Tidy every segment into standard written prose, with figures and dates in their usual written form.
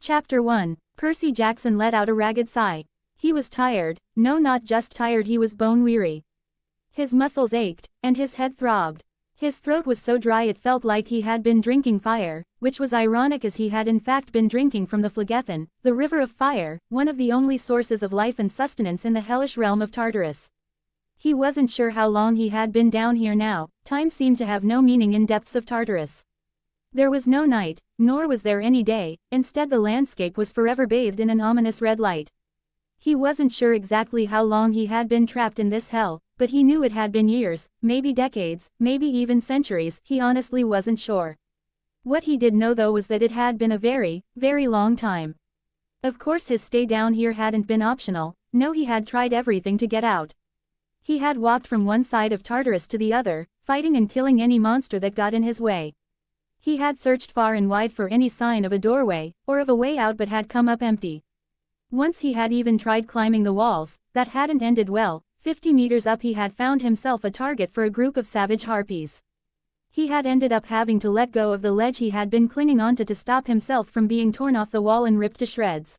Chapter 1. Percy Jackson let out a ragged sigh. He was tired, no, not just tired, he was bone-weary. His muscles ached, and his head throbbed. His throat was so dry it felt like he had been drinking fire, which was ironic as he had in fact been drinking from the Phlegethon, the river of fire, one of the only sources of life and sustenance in the hellish realm of Tartarus. He wasn't sure how long he had been down here now. Time seemed to have no meaning in depths of Tartarus. There was no night, nor was there any day, instead the landscape was forever bathed in an ominous red light. He wasn't sure exactly how long he had been trapped in this hell, but he knew it had been years, maybe decades, maybe even centuries. He honestly wasn't sure. What he did know though was that it had been a very, very long time. Of course his stay down here hadn't been optional. No, he had tried everything to get out. He had walked from one side of Tartarus to the other, fighting and killing any monster that got in his way. He had searched far and wide for any sign of a doorway, or of a way out, but had come up empty. Once he had even tried climbing the walls. That hadn't ended well. 50 meters up he had found himself a target for a group of savage harpies. He had ended up having to let go of the ledge he had been clinging onto to stop himself from being torn off the wall and ripped to shreds.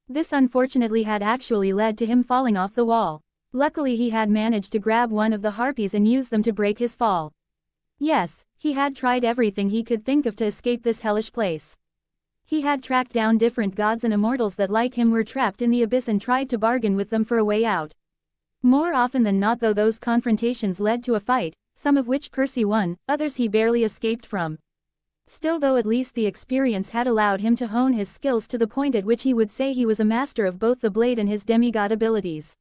This unfortunately had actually led to him falling off the wall. Luckily he had managed to grab one of the harpies and use them to break his fall. Yes, he had tried everything he could think of to escape this hellish place. He had tracked down different gods and immortals that like him were trapped in the abyss and tried to bargain with them for a way out. More often than not though those confrontations led to a fight, some of which Percy won, others he barely escaped from. Still though at least the experience had allowed him to hone his skills to the point at which he would say he was a master of both the blade and his demigod abilities.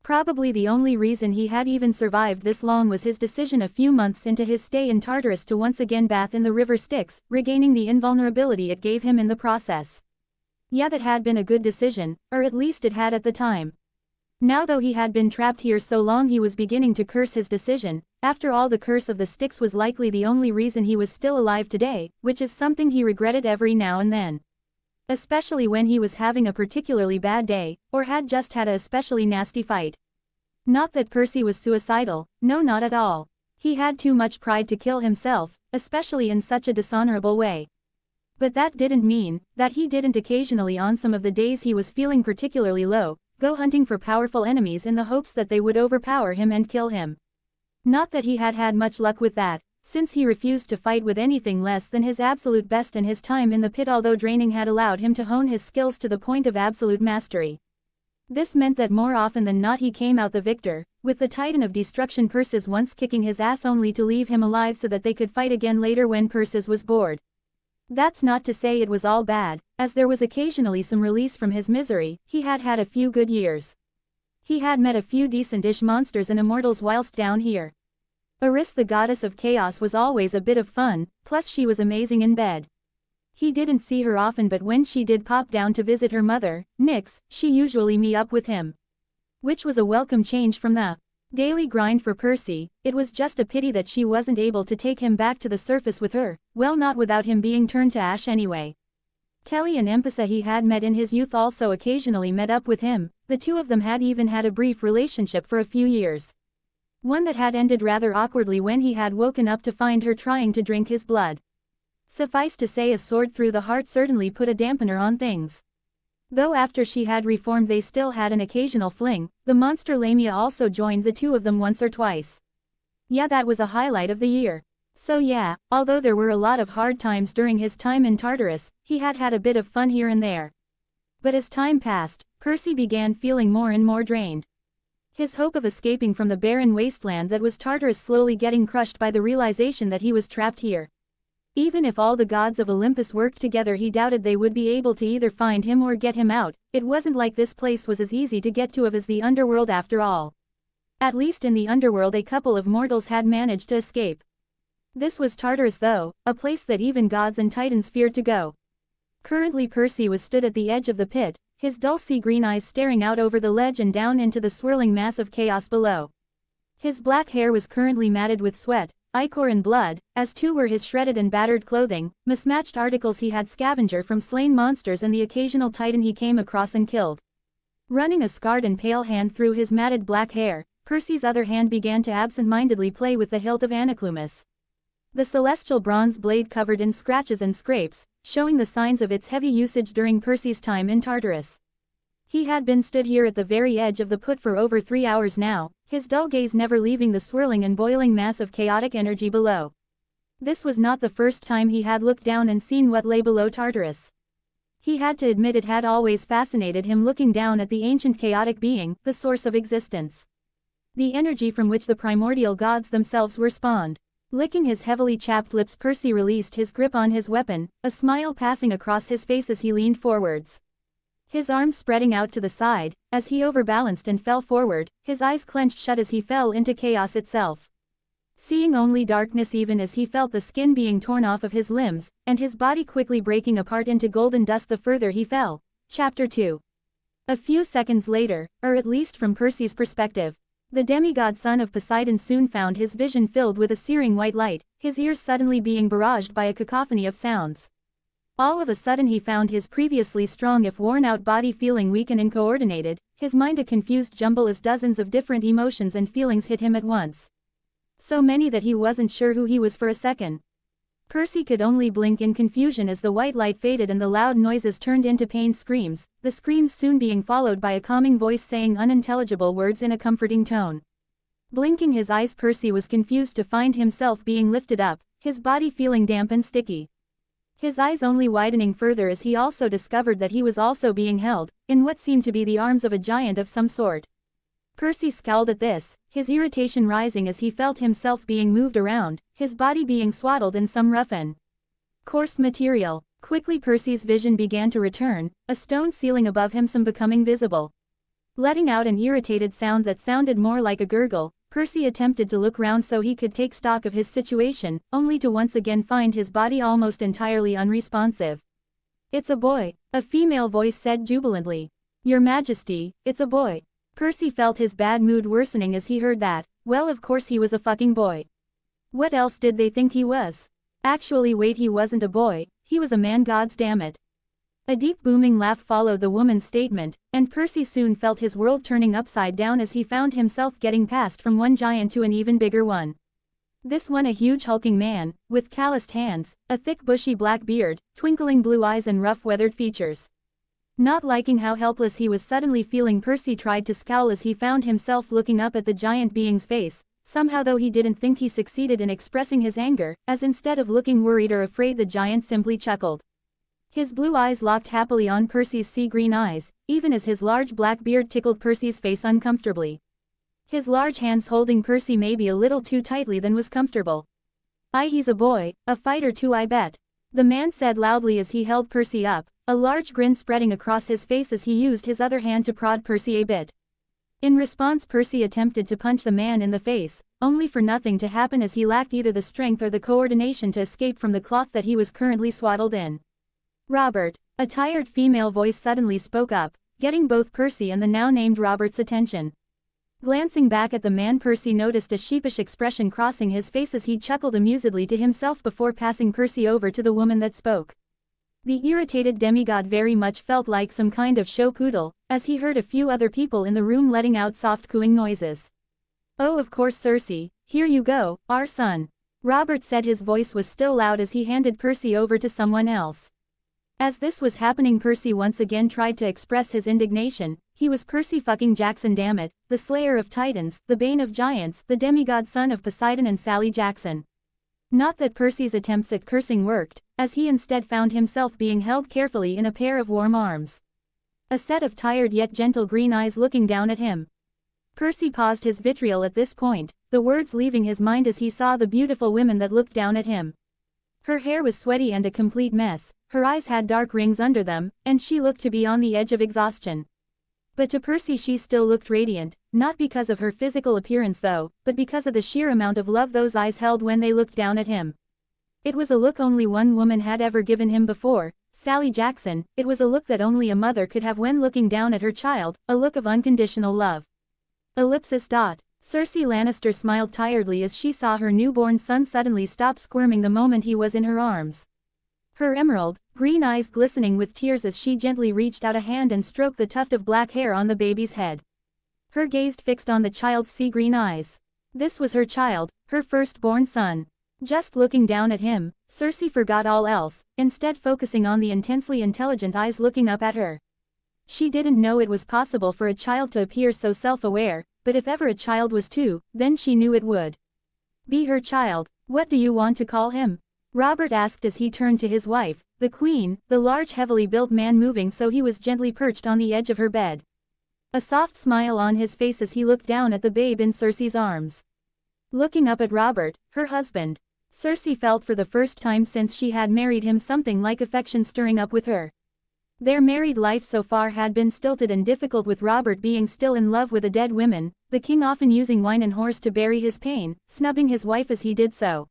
Probably the only reason he had even survived this long was his decision a few months into his stay in Tartarus to once again bathe in the river Styx, regaining the invulnerability it gave him in the process. Yeah, that had been a good decision, or at least it had at the time. Now though he had been trapped here so long he was beginning to curse his decision. After all, the curse of the Styx was likely the only reason he was still alive today, which is something he regretted every now and then. Especially when he was having a particularly bad day, or had just had a especially nasty fight. Not that Percy was suicidal, no, not at all. He had too much pride to kill himself, especially in such a dishonorable way. But that didn't mean that he didn't occasionally, on some of the days he was feeling particularly low, go hunting for powerful enemies in the hopes that they would overpower him and kill him. Not that he had had much luck with that, since he refused to fight with anything less than his absolute best, and his time in the pit, although draining, had allowed him to hone his skills to the point of absolute mastery. This meant that more often than not he came out the victor, with the Titan of Destruction Persis once kicking his ass only to leave him alive so that they could fight again later when Persis was bored. That's not to say it was all bad, as there was occasionally some release from his misery. He had had a few good years. He had met a few decent-ish monsters and immortals whilst down here. Eris, the goddess of chaos, was always a bit of fun, plus she was amazing in bed. He didn't see her often, but when she did pop down to visit her mother, Nyx, she usually met up with him. Which was a welcome change from the daily grind for Percy. It was just a pity that she wasn't able to take him back to the surface with her, well, not without him being turned to ash anyway. Kelly and Empissa he had met in his youth also occasionally met up with him. The two of them had even had a brief relationship for a few years. One that had ended rather awkwardly when he had woken up to find her trying to drink his blood. Suffice to say, a sword through the heart certainly put a dampener on things. Though after she had reformed they still had an occasional fling, the monster Lamia also joined the two of them once or twice. Yeah, that was a highlight of the year. So yeah, although there were a lot of hard times during his time in Tartarus, he had had a bit of fun here and there. But as time passed, Percy began feeling more and more drained. His hope of escaping from the barren wasteland that was Tartarus slowly getting crushed by the realization that he was trapped here. Even if all the gods of Olympus worked together, he doubted they would be able to either find him or get him out. It wasn't like this place was as easy to get to as the underworld after all. At least in the underworld a couple of mortals had managed to escape. This was Tartarus though, a place that even gods and titans feared to go. Currently Percy was stood at the edge of the pit, his dull sea-green eyes staring out over the ledge and down into the swirling mass of chaos below. His black hair was currently matted with sweat, ichor and blood, as too were his shredded and battered clothing, mismatched articles he had scavenged from slain monsters and the occasional titan he came across and killed. Running a scarred and pale hand through his matted black hair, Percy's other hand began to absent-mindedly play with the hilt of Anaclumus. The celestial bronze blade covered in scratches and scrapes, showing the signs of its heavy usage during Percy's time in Tartarus. He had been stood here at the very edge of the pit for over 3 hours now, his dull gaze never leaving the swirling and boiling mass of chaotic energy below. This was not the first time he had looked down and seen what lay below Tartarus. He had to admit it had always fascinated him looking down at the ancient chaotic being, the source of existence. The energy from which the primordial gods themselves were spawned. Licking his heavily chapped lips, Percy released his grip on his weapon, a smile passing across his face as he leaned forwards. His arms spreading out to the side, as he overbalanced and fell forward, his eyes clenched shut as he fell into chaos itself. Seeing only darkness even as he felt the skin being torn off of his limbs, and his body quickly breaking apart into golden dust the further he fell. Chapter 2. A few seconds later, or at least from Percy's perspective, the demigod son of Poseidon soon found his vision filled with a searing white light, his ears suddenly being barraged by a cacophony of sounds. All of a sudden he found his previously strong if worn-out body feeling weak and uncoordinated, his mind a confused jumble as dozens of different emotions and feelings hit him at once. So many that he wasn't sure who he was for a second. Percy could only blink in confusion as the white light faded and the loud noises turned into pained screams, the screams soon being followed by a calming voice saying unintelligible words in a comforting tone. Blinking his eyes, Percy was confused to find himself being lifted up, his body feeling damp and sticky. His eyes only widening further as he also discovered that he was also being held, in what seemed to be the arms of a giant of some sort. Percy scowled at this, his irritation rising as he felt himself being moved around, his body being swaddled in some rough and coarse material. Quickly Percy's vision began to return, a stone ceiling above him some becoming visible. Letting out an irritated sound that sounded more like a gurgle, Percy attempted to look round so he could take stock of his situation, only to once again find his body almost entirely unresponsive. "It's a boy," a female voice said jubilantly. "Your Majesty, it's a boy." Percy felt his bad mood worsening as he heard that. Well, of course he was a fucking boy. What else did they think he was? Actually wait, he wasn't a boy, he was a man, gods damn it. A deep booming laugh followed the woman's statement, and Percy soon felt his world turning upside down as he found himself getting passed from one giant to an even bigger one. This one a huge hulking man, with calloused hands, a thick bushy black beard, twinkling blue eyes and rough weathered features. Not liking how helpless he was suddenly feeling, Percy tried to scowl as he found himself looking up at the giant being's face, somehow though he didn't think he succeeded in expressing his anger, as instead of looking worried or afraid the giant simply chuckled. His blue eyes locked happily on Percy's sea-green eyes, even as his large black beard tickled Percy's face uncomfortably. His large hands holding Percy maybe a little too tightly than was comfortable. "Aye, he's a boy, a fighter too, I bet," the man said loudly as he held Percy up, a large grin spreading across his face as he used his other hand to prod Percy a bit. In response, Percy attempted to punch the man in the face, only for nothing to happen as he lacked either the strength or the coordination to escape from the cloth that he was currently swaddled in. "Robert," a tired female voice suddenly spoke up, getting both Percy and the now named Robert's attention. Glancing back at the man, Percy noticed a sheepish expression crossing his face as he chuckled amusedly to himself before passing Percy over to the woman that spoke. The irritated demigod very much felt like some kind of show poodle, as he heard a few other people in the room letting out soft cooing noises. "Oh, of course, Cersei, here you go, our son," Robert said. His voice was still loud as he handed Percy over to someone else. As this was happening, Percy once again tried to express his indignation. He was Percy fucking Jackson, damn it, the slayer of titans, the bane of giants, the demigod son of Poseidon and Sally Jackson. Not that Percy's attempts at cursing worked, as he instead found himself being held carefully in a pair of warm arms. A set of tired yet gentle green eyes looking down at him. Percy paused his vitriol at this point, the words leaving his mind as he saw the beautiful woman that looked down at him. Her hair was sweaty and a complete mess, her eyes had dark rings under them, and she looked to be on the edge of exhaustion. But to Percy she still looked radiant, not because of her physical appearance though, but because of the sheer amount of love those eyes held when they looked down at him. It was a look only one woman had ever given him before, Sally Jackson. It was a look that only a mother could have when looking down at her child, a look of unconditional love. Cersei Lannister smiled tiredly as she saw her newborn son suddenly stop squirming the moment he was in her arms. Her emerald, green eyes glistening with tears as she gently reached out a hand and stroked the tuft of black hair on the baby's head. Her gaze fixed on the child's sea-green eyes. This was her child, her firstborn son. Just looking down at him, Cersei forgot all else, instead focusing on the intensely intelligent eyes looking up at her. She didn't know it was possible for a child to appear so self-aware, but if ever a child was to, then she knew it would be her child. What do you want to call him? Robert asked as he turned to his wife, the queen, the large heavily built man moving so he was gently perched on the edge of her bed. A soft smile on his face as he looked down at the babe in Cersei's arms. Looking up at Robert, her husband, Cersei felt for the first time since she had married him something like affection stirring up with her. Their married life so far had been stilted and difficult, with Robert being still in love with a dead woman, the king often using wine and horse to bury his pain, snubbing his wife as he did so.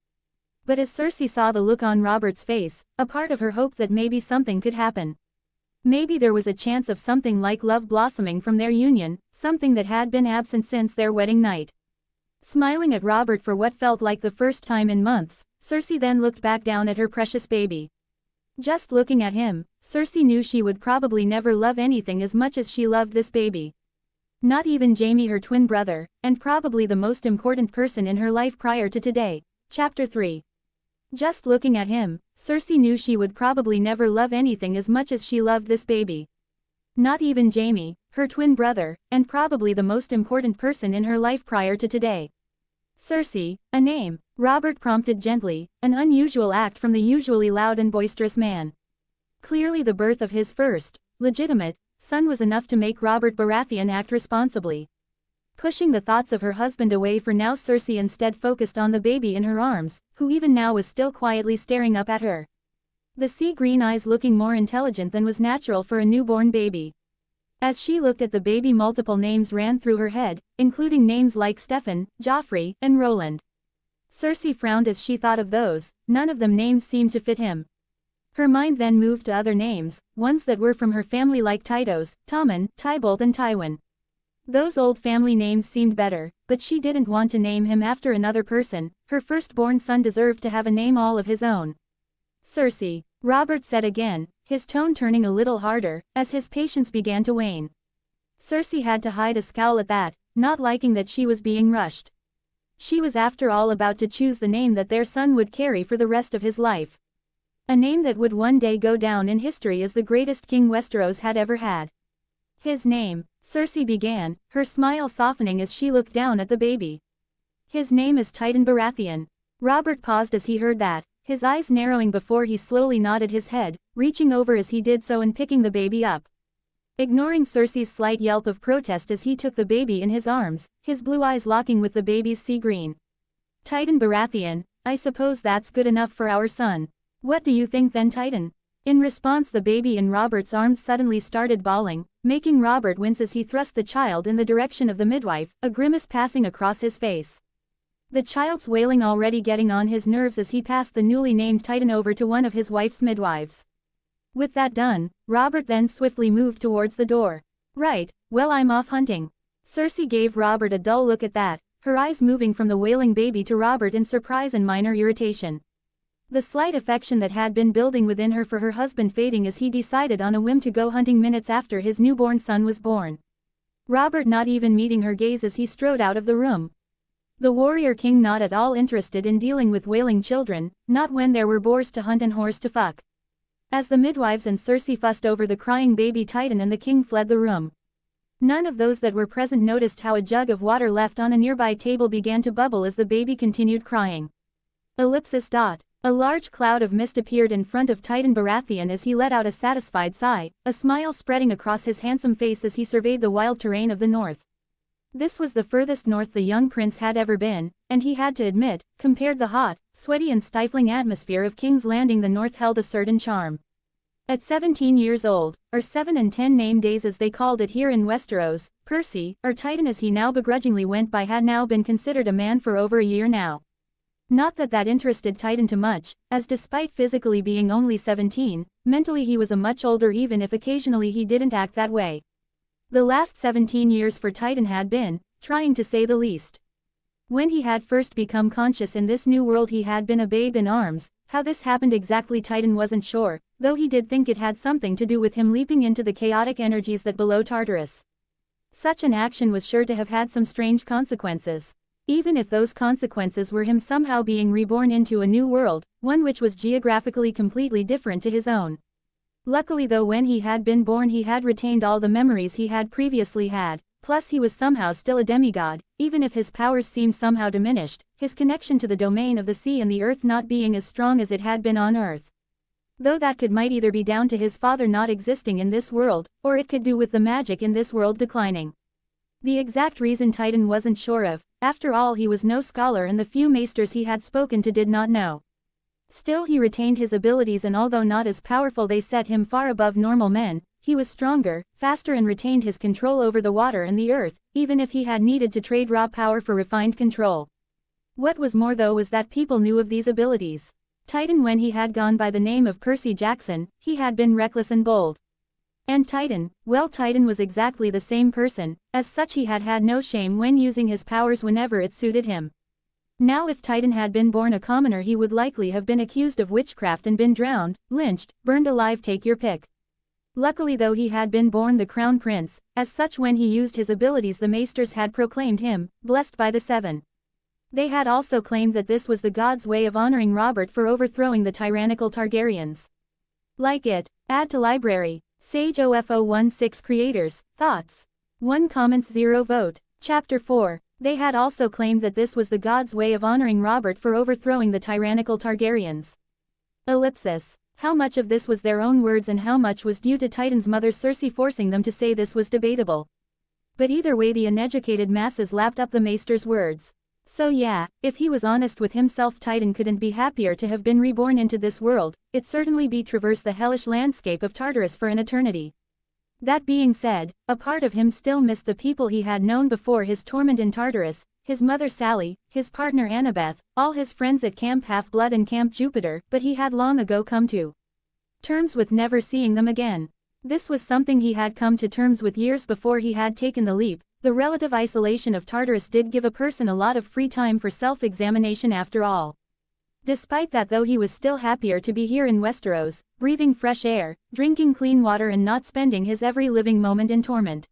But as Cersei saw the look on Robert's face, a part of her hoped that maybe something could happen. Maybe there was a chance of something like love blossoming from their union, something that had been absent since their wedding night. Smiling at Robert for what felt like the first time in months, Cersei then looked back down at her precious baby. Just looking at him, Cersei knew she would probably never love anything as much as she loved this baby. Not even Jaime, her twin brother, and probably the most important person in her life prior to today. Chapter 3. Just looking at him, Cersei knew she would probably never love anything as much as she loved this baby. Not even Jaime, her twin brother, and probably the most important person in her life prior to today. Cersei, a name, Robert prompted gently, an unusual act from the usually loud and boisterous man. Clearly the birth of his first, legitimate, son was enough to make Robert Baratheon act responsibly. Pushing the thoughts of her husband away for now, Cersei instead focused on the baby in her arms, who even now was still quietly staring up at her. The sea-green eyes looking more intelligent than was natural for a newborn baby. As she looked at the baby, multiple names ran through her head, including names like Stefan, Joffrey, and Roland. Cersei frowned as she thought of those, none of them names seemed to fit him. Her mind then moved to other names, ones that were from her family like Tytos, Tommen, Tybalt and Tywin. Those old family names seemed better, but she didn't want to name him after another person. Her firstborn son deserved to have a name all of his own. Cersei, Robert said again, his tone turning a little harder, as his patience began to wane. Cersei had to hide a scowl at that, not liking that she was being rushed. She was after all about to choose the name that their son would carry for the rest of his life. A name that would one day go down in history as the greatest king Westeros had ever had. His name, Cersei began, her smile softening as she looked down at the baby. His name is Titan Baratheon. Robert paused as he heard that, his eyes narrowing before he slowly nodded his head, reaching over as he did so and picking the baby up. Ignoring Cersei's slight yelp of protest as he took the baby in his arms, his blue eyes locking with the baby's sea green. Titan Baratheon, I suppose that's good enough for our son. What do you think then, Titan? In response, the baby in Robert's arms suddenly started bawling, making Robert wince as he thrust the child in the direction of the midwife, a grimace passing across his face. The child's wailing already getting on his nerves as he passed the newly named Titan over to one of his wife's midwives. With that done, Robert then swiftly moved towards the door. Right, well, I'm off hunting. Cersei gave Robert a dull look at that, her eyes moving from the wailing baby to Robert in surprise and minor irritation. The slight affection that had been building within her for her husband fading as he decided on a whim to go hunting minutes after his newborn son was born. Robert not even meeting her gaze as he strode out of the room. The warrior king not at all interested in dealing with wailing children, not when there were boars to hunt and whores to fuck. As the midwives and Cersei fussed over the crying baby Titan and the king fled the room. None of those that were present noticed how a jug of water left on a nearby table began to bubble as the baby continued crying. Ellipsis. A large cloud of mist appeared in front of Titan Baratheon as he let out a satisfied sigh, a smile spreading across his handsome face as he surveyed the wild terrain of the north. This was the furthest north the young prince had ever been, and he had to admit, compared the hot, sweaty and stifling atmosphere of King's Landing, the north held a certain charm. At 17 years old, or 7 and 10 name days as they called it here in Westeros, Percy, or Titan as he now begrudgingly went by, had now been considered a man for over a year now. Not that that interested Titan too much, as despite physically being only 17, mentally he was a much older, even if occasionally he didn't act that way. The last 17 years for Titan had been, trying to say the least. When he had first become conscious in this new world, he had been a babe in arms. How this happened exactly Titan wasn't sure, though he did think it had something to do with him leaping into the chaotic energies that below Tartarus. Such an action was sure to have had some strange consequences. Even if those consequences were him somehow being reborn into a new world, one which was geographically completely different to his own. Luckily though when he had been born he had retained all the memories he had previously had, plus he was somehow still a demigod, even if his powers seemed somehow diminished, his connection to the domain of the sea and the earth not being as strong as it had been on earth. Though that might either be down to his father not existing in this world, or it could do with the magic in this world declining. The exact reason Titan wasn't sure of. After all he was no scholar and the few maesters he had spoken to did not know. Still he retained his abilities and although not as powerful they set him far above normal men, he was stronger, faster and retained his control over the water and the earth, even if he had needed to trade raw power for refined control. What was more though was that people knew of these abilities. Titan when he had gone by the name of Percy Jackson, he had been reckless and bold. And Titan, well Titan was exactly the same person, as such he had had no shame when using his powers whenever it suited him. Now if Titan had been born a commoner he would likely have been accused of witchcraft and been drowned, lynched, burned alive take your pick. Luckily though he had been born the Crown Prince, as such when he used his abilities the maesters had proclaimed him, blessed by the seven. They had also claimed that this was the god's way of honoring Robert for overthrowing the tyrannical Targaryens. Like it, add to library. Sage OF016 Creators, Thoughts. 1 comments 0 vote. Chapter 4. They had also claimed that this was the god's way of honoring Robert for overthrowing the tyrannical Targaryens. Ellipsis. How much of this was their own words and how much was due to Titan's mother Cersei forcing them to say this was debatable. But either way the uneducated masses lapped up the maester's words. So yeah, if he was honest with himself Titan couldn't be happier to have been reborn into this world, it certainly be traverse the hellish landscape of Tartarus for an eternity. That being said, a part of him still missed the people he had known before his torment in Tartarus, his mother Sally, his partner Annabeth, all his friends at Camp Half-Blood and Camp Jupiter, but he had long ago come to terms with never seeing them again. This was something he had come to terms with years before he had taken the leap. The relative isolation of Tartarus did give a person a lot of free time for self-examination after all. Despite that though he was still happier to be here in Westeros, breathing fresh air, drinking clean water and not spending his every living moment in torment.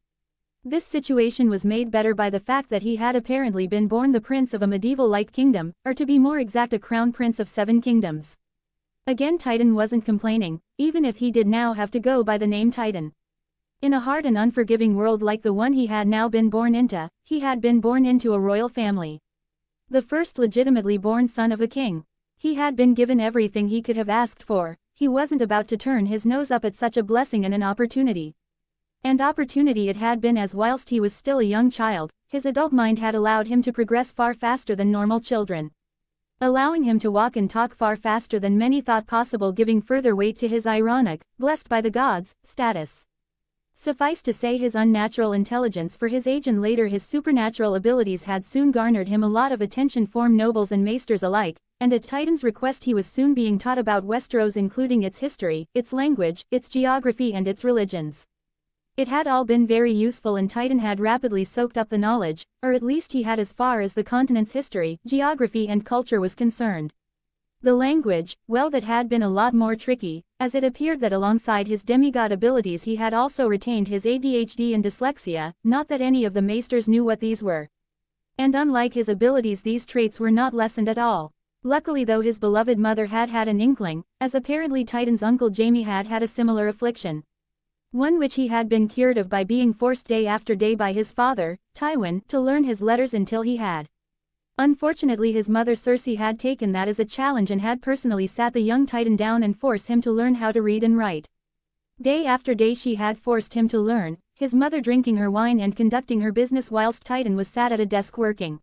This situation was made better by the fact that he had apparently been born the prince of a medieval-like kingdom, or to be more exact a crown prince of 7 kingdoms. Again Titan wasn't complaining, even if he did now have to go by the name Titan. In a hard and unforgiving world like the one he had now been born into, he had been born into a royal family. The first legitimately born son of a king. He had been given everything he could have asked for, he wasn't about to turn his nose up at such a blessing and an opportunity. And opportunity it had been as whilst he was still a young child, his adult mind had allowed him to progress far faster than normal children. Allowing him to walk and talk far faster than many thought possible giving further weight to his ironic, blessed by the gods, status. Suffice to say his unnatural intelligence for his age and later his supernatural abilities had soon garnered him a lot of attention from nobles and maesters alike, and at Titan's request he was soon being taught about Westeros including its history, its language, its geography and its religions. It had all been very useful and Titan had rapidly soaked up the knowledge, or at least he had as far as the continent's history, geography and culture was concerned. The language, well that had been a lot more tricky, as it appeared that alongside his demigod abilities he had also retained his ADHD and dyslexia, not that any of the maesters knew what these were. And unlike his abilities these traits were not lessened at all. Luckily though his beloved mother had had an inkling, as apparently Titan's uncle Jaime had had a similar affliction. One which he had been cured of by being forced day after day by his father, Tywin, to learn his letters until he had. Unfortunately his mother Cersei had taken that as a challenge and had personally sat the young Titan down and forced him to learn how to read and write. Day after day she had forced him to learn, his mother drinking her wine and conducting her business whilst Titan was sat at a desk working.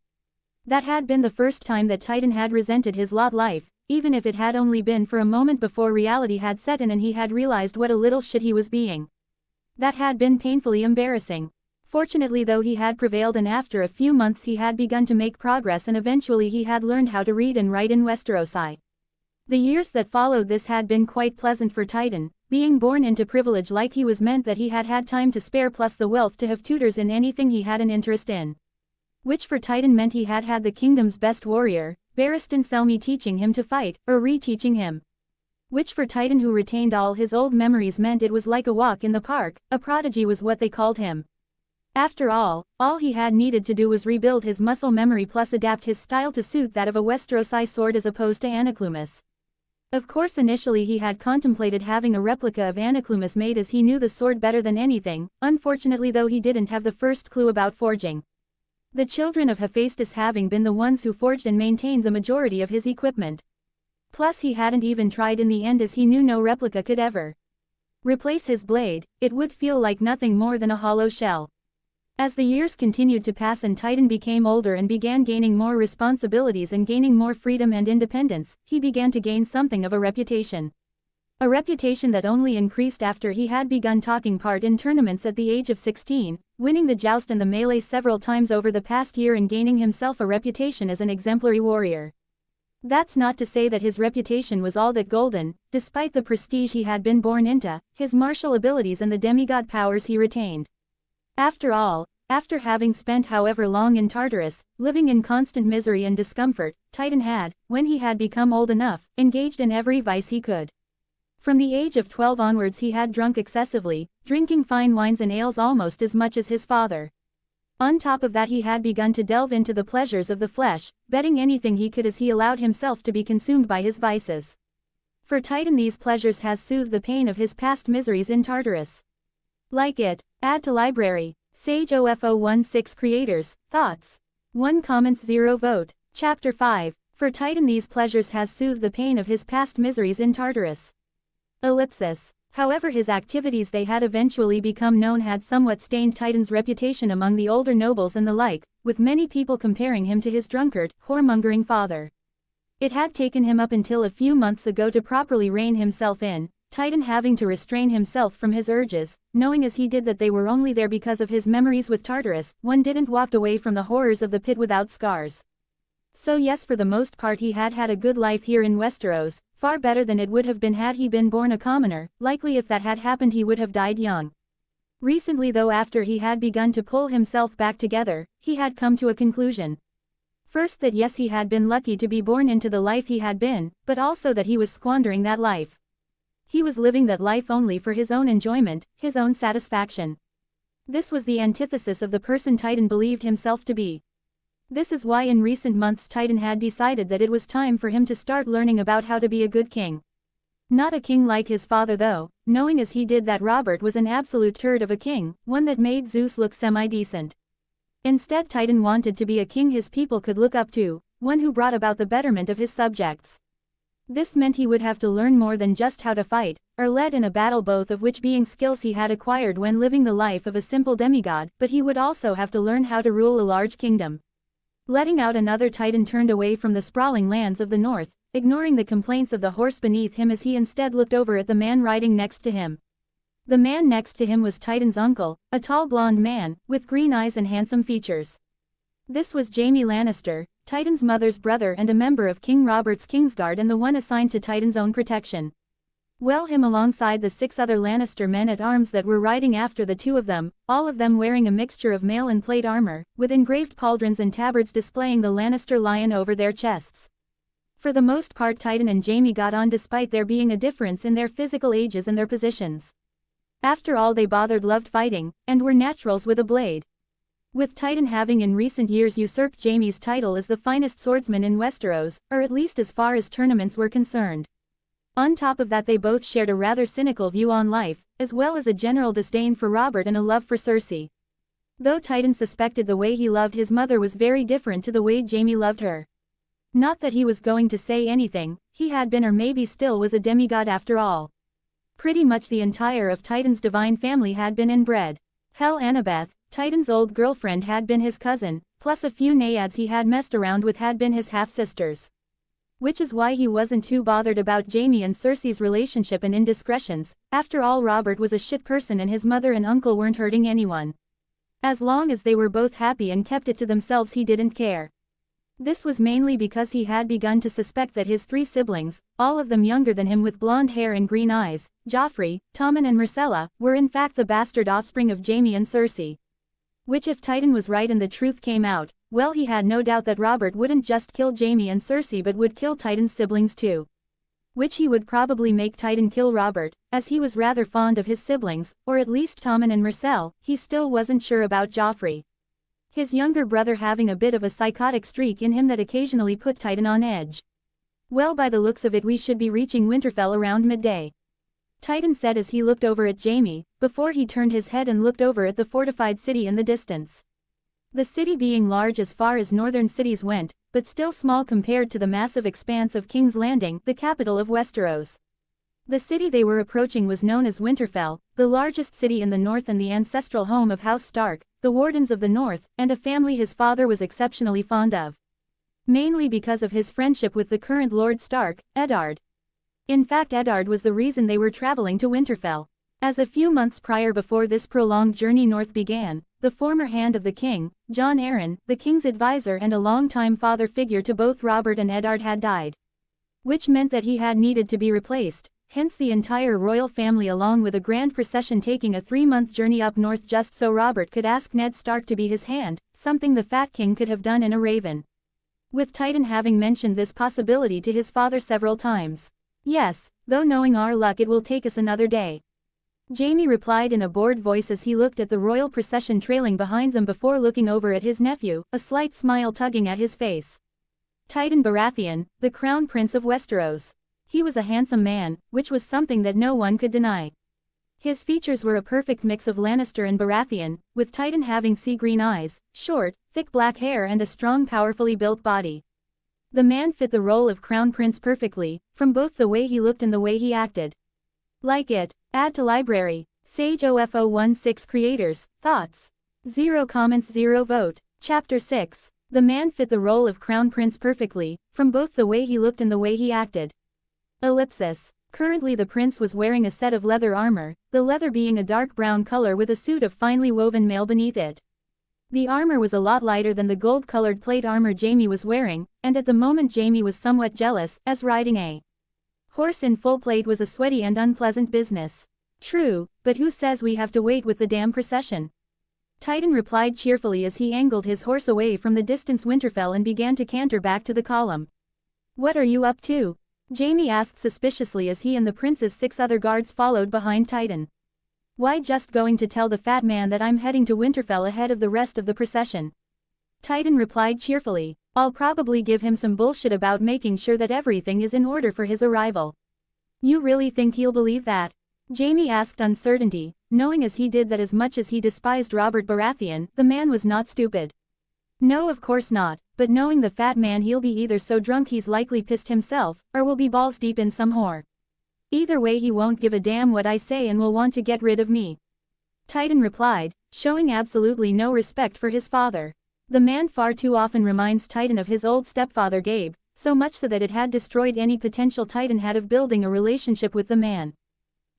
That had been the first time that Titan had resented his lot life, even if it had only been for a moment before reality had set in and he had realized what a little shit he was being. That had been painfully embarrassing. Fortunately though he had prevailed and after a few months he had begun to make progress and eventually he had learned how to read and write in Westeros. The years that followed this had been quite pleasant for Titan, being born into privilege like he was meant that he had had time to spare plus the wealth to have tutors in anything he had an interest in. Which for Titan meant he had had the kingdom's best warrior, Barristan Selmy teaching him to fight, or reteaching him. Which for Titan who retained all his old memories meant it was like a walk in the park, a prodigy was what they called him. After all he had needed to do was rebuild his muscle memory plus adapt his style to suit that of a Westerosi sword as opposed to Anaclumus. Of course initially he had contemplated having a replica of Anaclumus made as he knew the sword better than anything, unfortunately though he didn't have the first clue about forging. The children of Hephaestus having been the ones who forged and maintained the majority of his equipment. Plus he hadn't even tried in the end as he knew no replica could ever replace his blade, it would feel like nothing more than a hollow shell. As the years continued to pass and Titan became older and began gaining more responsibilities and gaining more freedom and independence, he began to gain something of a reputation. A reputation that only increased after he had begun taking part in tournaments at the age of 16, winning the joust and the melee several times over the past year and gaining himself a reputation as an exemplary warrior. That's not to say that his reputation was all that golden, despite the prestige he had been born into, his martial abilities and the demigod powers he retained. After all, after having spent however long in Tartarus, living in constant misery and discomfort, Titan had, when he had become old enough, engaged in every vice he could. From the age of 12 onwards he had drunk excessively, drinking fine wines and ales almost as much as his father. On top of that he had begun to delve into the pleasures of the flesh, betting anything he could as he allowed himself to be consumed by his vices. For Titan these pleasures has soothed the pain of his past miseries in Tartarus. Like it, add to library, Sage OFO16 creators, thoughts. 1 comments 0 vote, Chapter 5, for Titan these pleasures has soothed the pain of his past miseries in Tartarus. Ellipsis. However his activities they had eventually become known had somewhat stained Titan's reputation among the older nobles and the like, with many people comparing him to his drunkard, whoremongering father. It had taken him up until a few months ago to properly rein himself in, Titan having to restrain himself from his urges, knowing as he did that they were only there because of his memories with Tartarus, one didn't walk away from the horrors of the pit without scars. So yes, for the most part he had had a good life here in Westeros, far better than it would have been had he been born a commoner, likely if that had happened he would have died young. Recently though, after he had begun to pull himself back together, he had come to a conclusion. First that yes, he had been lucky to be born into the life he had been, but also that he was squandering that life. He was living that life only for his own enjoyment, his own satisfaction. This was the antithesis of the person Titan believed himself to be. This is why in recent months Titan had decided that it was time for him to start learning about how to be a good king. Not a king like his father though, knowing as he did that Robert was an absolute turd of a king, one that made Zeus look semi-decent. Instead Titan wanted to be a king his people could look up to, one who brought about the betterment of his subjects. This meant he would have to learn more than just how to fight, or lead in a battle, both of which being skills he had acquired when living the life of a simple demigod, but he would also have to learn how to rule a large kingdom. Letting out another Titan turned away from the sprawling lands of the north, ignoring the complaints of the horse beneath him as he instead looked over at the man riding next to him. The man next to him was Titan's uncle, a tall blonde man, with green eyes and handsome features. This was Jaime Lannister, Titan's mother's brother and a member of King Robert's Kingsguard and the one assigned to Titan's own protection. Well, him alongside the 6 other Lannister men-at-arms that were riding after the 2 of them, all of them wearing a mixture of mail and plate armor, with engraved pauldrons and tabards displaying the Lannister lion over their chests. For the most part Titan and Jaime got on despite there being a difference in their physical ages and their positions. After all, they loved fighting, and were naturals with a blade. With Titan having in recent years usurped Jaime's title as the finest swordsman in Westeros, or at least as far as tournaments were concerned. On top of that, they both shared a rather cynical view on life, as well as a general disdain for Robert and a love for Cersei. Though Titan suspected the way he loved his mother was very different to the way Jaime loved her. Not that he was going to say anything, he had been or maybe still was a demigod after all. Pretty much the entire of Titan's divine family had been inbred. Hell, Annabeth, Titan's old girlfriend, had been his cousin, plus a few naiads he had messed around with had been his half-sisters. Which is why he wasn't too bothered about Jaime and Cersei's relationship and indiscretions. After all, Robert was a shit person and his mother and uncle weren't hurting anyone. As long as they were both happy and kept it to themselves, he didn't care. This was mainly because he had begun to suspect that his 3 siblings, all of them younger than him with blonde hair and green eyes, Joffrey, Tommen and Myrcella, were in fact the bastard offspring of Jaime and Cersei. Which, if Titan was right and the truth came out, well, he had no doubt that Robert wouldn't just kill Jaime and Cersei but would kill Titan's siblings too. which he would probably make Titan kill Robert, as he was rather fond of his siblings, or at least Tommen and Myrcelle. He still wasn't sure about Joffrey. His younger brother having a bit of a psychotic streak in him that occasionally put Titan on edge. Well, by the looks of it, we should be reaching Winterfell around midday, Titan said as he looked over at Jaime, before he turned his head and looked over at the fortified city in the distance. The city being large as far as northern cities went, but still small compared to the massive expanse of King's Landing, the capital of Westeros. The city they were approaching was known as Winterfell, the largest city in the north and the ancestral home of House Stark, the Wardens of the North, and a family his father was exceptionally fond of. Mainly because of his friendship with the current Lord Stark, Eddard. In fact, Eddard was the reason they were traveling to Winterfell. As a few months prior before this prolonged journey north began, the former hand of the king, Jon Arryn, the king's advisor and a long-time father figure to both Robert and Eddard, had died. Which meant that he had needed to be replaced, hence the entire royal family along with a grand procession taking a 3-month journey up north just so Robert could ask Ned Stark to be his hand, something the Fat King could have done in a raven. With Titan having mentioned this possibility to his father several times. Yes, though knowing our luck it will take us another day. Jaime replied in a bored voice as he looked at the royal procession trailing behind them before looking over at his nephew, a slight smile tugging at his face. Titan Baratheon, the Crown Prince of Westeros. He was a handsome man, which was something that no one could deny. His features were a perfect mix of Lannister and Baratheon, with Titan having sea-green eyes, short, thick black hair and a strong powerfully built body. The man fit the role of Crown Prince perfectly, from both the way he looked and the way he acted. Like it. Add to library. Sage OFO16 creators. Thoughts. 0 comments 0 vote. Chapter 6. The man fit the role of Crown Prince perfectly, from both the way he looked and the way he acted. Ellipsis. Currently the prince was wearing a set of leather armor, the leather being a dark brown color with a suit of finely woven mail beneath it. The armor was a lot lighter than the gold-colored plate armor Jaime was wearing, and at the moment Jaime was somewhat jealous, as riding a horse in full plate was a sweaty and unpleasant business. True, but who says we have to wait with the damn procession? Titan replied cheerfully as he angled his horse away from the distant Winterfell and began to canter back to the column. What are you up to? Jaime asked suspiciously as he and the prince's 6 other guards followed behind Titan. Why, just going to tell the fat man that I'm heading to Winterfell ahead of the rest of the procession. Titan replied cheerfully. I'll probably give him some bullshit about making sure that everything is in order for his arrival. You really think he'll believe that? Jaime asked uncertainty, knowing as he did that as much as he despised Robert Baratheon, the man was not stupid. No, of course not, but knowing the fat man, he'll be either so drunk he's likely pissed himself, or will be balls deep in some whore. Either way he won't give a damn what I say and will want to get rid of me. Titan replied, showing absolutely no respect for his father. The man far too often reminds Titan of his old stepfather Gabe, so much so that it had destroyed any potential Titan had of building a relationship with the man.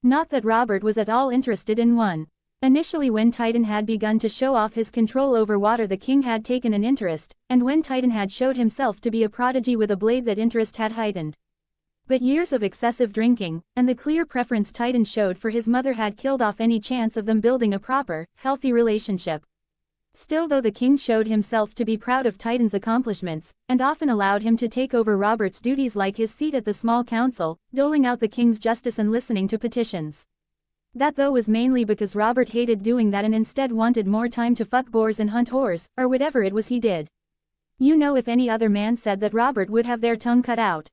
Not that Robert was at all interested in one. Initially when Titan had begun to show off his control over water the king had taken an interest, and when Titan had showed himself to be a prodigy with a blade that interest had heightened. But years of excessive drinking, and the clear preference Titan showed for his mother had killed off any chance of them building a proper, healthy relationship. Still, though the king showed himself to be proud of Titan's accomplishments, and often allowed him to take over Robert's duties like his seat at the small council, doling out the king's justice and listening to petitions. That though was mainly because Robert hated doing that and instead wanted more time to fuck boars and hunt whores, or whatever it was he did. You know, if any other man said that, Robert would have their tongue cut out.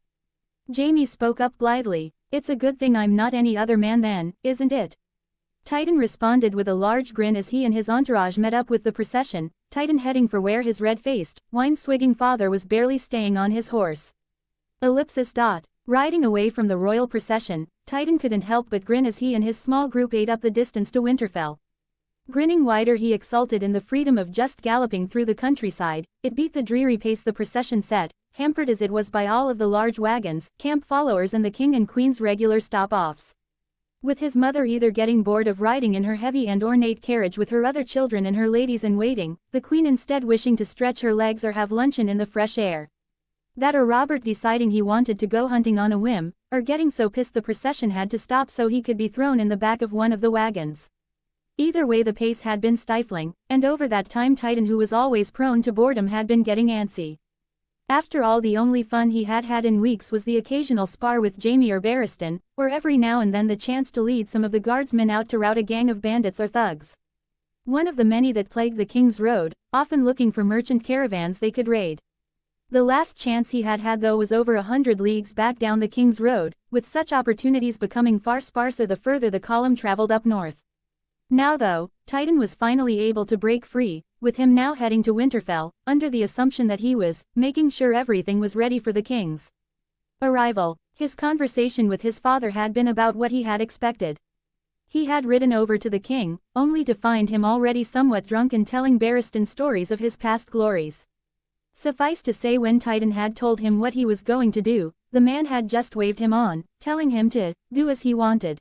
Jaime spoke up blithely. It's a good thing I'm not any other man then, isn't it? Titan responded with a large grin as he and his entourage met up with the procession, Titan heading for where his red-faced, wine-swigging father was barely staying on his horse. Ellipsis. Riding away from the royal procession, Titan couldn't help but grin as he and his small group ate up the distance to Winterfell. Grinning wider, he exulted in the freedom of just galloping through the countryside. It beat the dreary pace the procession set, hampered as it was by all of the large wagons, camp followers and the king and queen's regular stop-offs. With his mother either getting bored of riding in her heavy and ornate carriage with her other children and her ladies-in-waiting, the queen instead wishing to stretch her legs or have luncheon in the fresh air. That or Robert deciding he wanted to go hunting on a whim, or getting so pissed the procession had to stop so he could be thrown in the back of one of the wagons. Either way the pace had been stifling, and over that time Titan, who was always prone to boredom, had been getting antsy. After all, the only fun he had had in weeks was the occasional spar with Jaime or Barristan, or every now and then the chance to lead some of the guardsmen out to rout a gang of bandits or thugs. One of the many that plagued the King's Road, often looking for merchant caravans they could raid. The last chance he had had though was over 100 leagues back down the King's Road, with such opportunities becoming far sparser the further the column traveled up north. Now though, Titan was finally able to break free, with him now heading to Winterfell, under the assumption that he was making sure everything was ready for the king's arrival. His conversation with his father had been about what he had expected. He had ridden over to the king, only to find him already somewhat drunk and telling Barristan stories of his past glories. Suffice to say, when Titan had told him what he was going to do, the man had just waved him on, telling him to do as he wanted.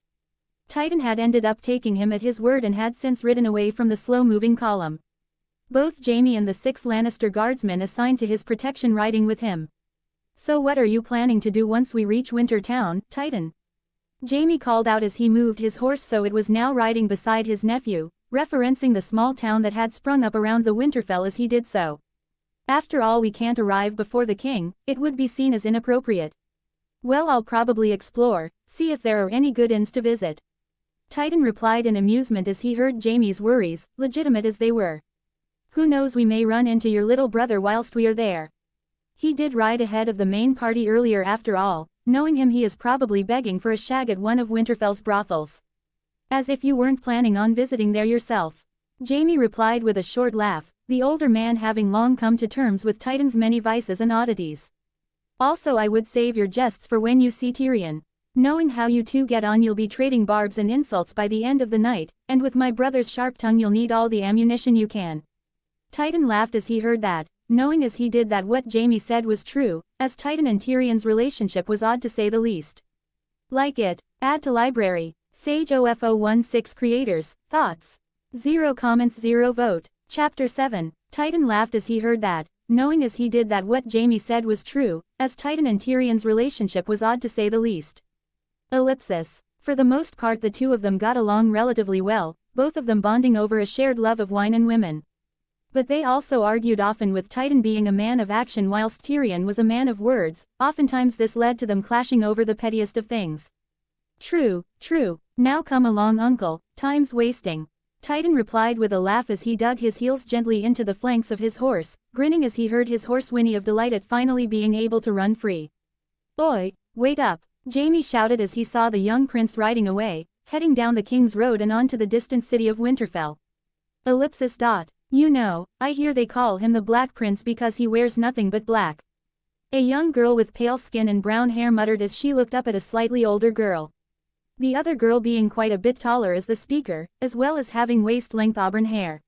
Titan had ended up taking him at his word and had since ridden away from the slow-moving column. Both Jaime and the 6 Lannister guardsmen assigned to his protection riding with him. "So what are you planning to do once we reach Winter Town, Titan?" Jaime called out as he moved his horse, so it was now riding beside his nephew, referencing the small town that had sprung up around the Winterfell as he did so. "After all, we can't arrive before the king, it would be seen as inappropriate." "Well, I'll probably explore, see if there are any good inns to visit," Titan replied in amusement as he heard Jaime's worries, legitimate as they were. "Who knows, we may run into your little brother whilst we are there. He did ride ahead of the main party earlier after all, knowing him he is probably begging for a shag at one of Winterfell's brothels." "As if you weren't planning on visiting there yourself," Jaime replied with a short laugh, the older man having long come to terms with Titan's many vices and oddities. "Also, I would save your jests for when you see Tyrion. Knowing how you two get on, you'll be trading barbs and insults by the end of the night, and with my brother's sharp tongue you'll need all the ammunition you can." Titan laughed as he heard that, knowing as he did that what Jaime said was true, as Titan and Tyrion's relationship was odd to say the least. Like it, add to library. Sage OFO16 creators, thoughts. 0 comments 0 vote. Chapter 7. Titan laughed as he heard that, knowing as he did that what Jaime said was true, as Titan and Tyrion's relationship was odd to say the least. Ellipsis. For the most part the two of them got along relatively well, both of them bonding over a shared love of wine and women. But they also argued often, with Titan being a man of action whilst Tyrion was a man of words. Oftentimes this led to them clashing over the pettiest of things. True. Now come along, uncle, time's wasting," Titan replied with a laugh as he dug his heels gently into the flanks of his horse, grinning as he heard his horse whinny of delight at finally being able to run free. "Oi, wait up," Jaime shouted as he saw the young prince riding away, heading down the King's Road and on to the distant city of Winterfell. Ellipsis. "You know, I hear they call him the Black Prince because he wears nothing but black," a young girl with pale skin and brown hair muttered as she looked up at a slightly older girl. The other girl being quite a bit taller as the speaker, as well as having waist-length auburn hair.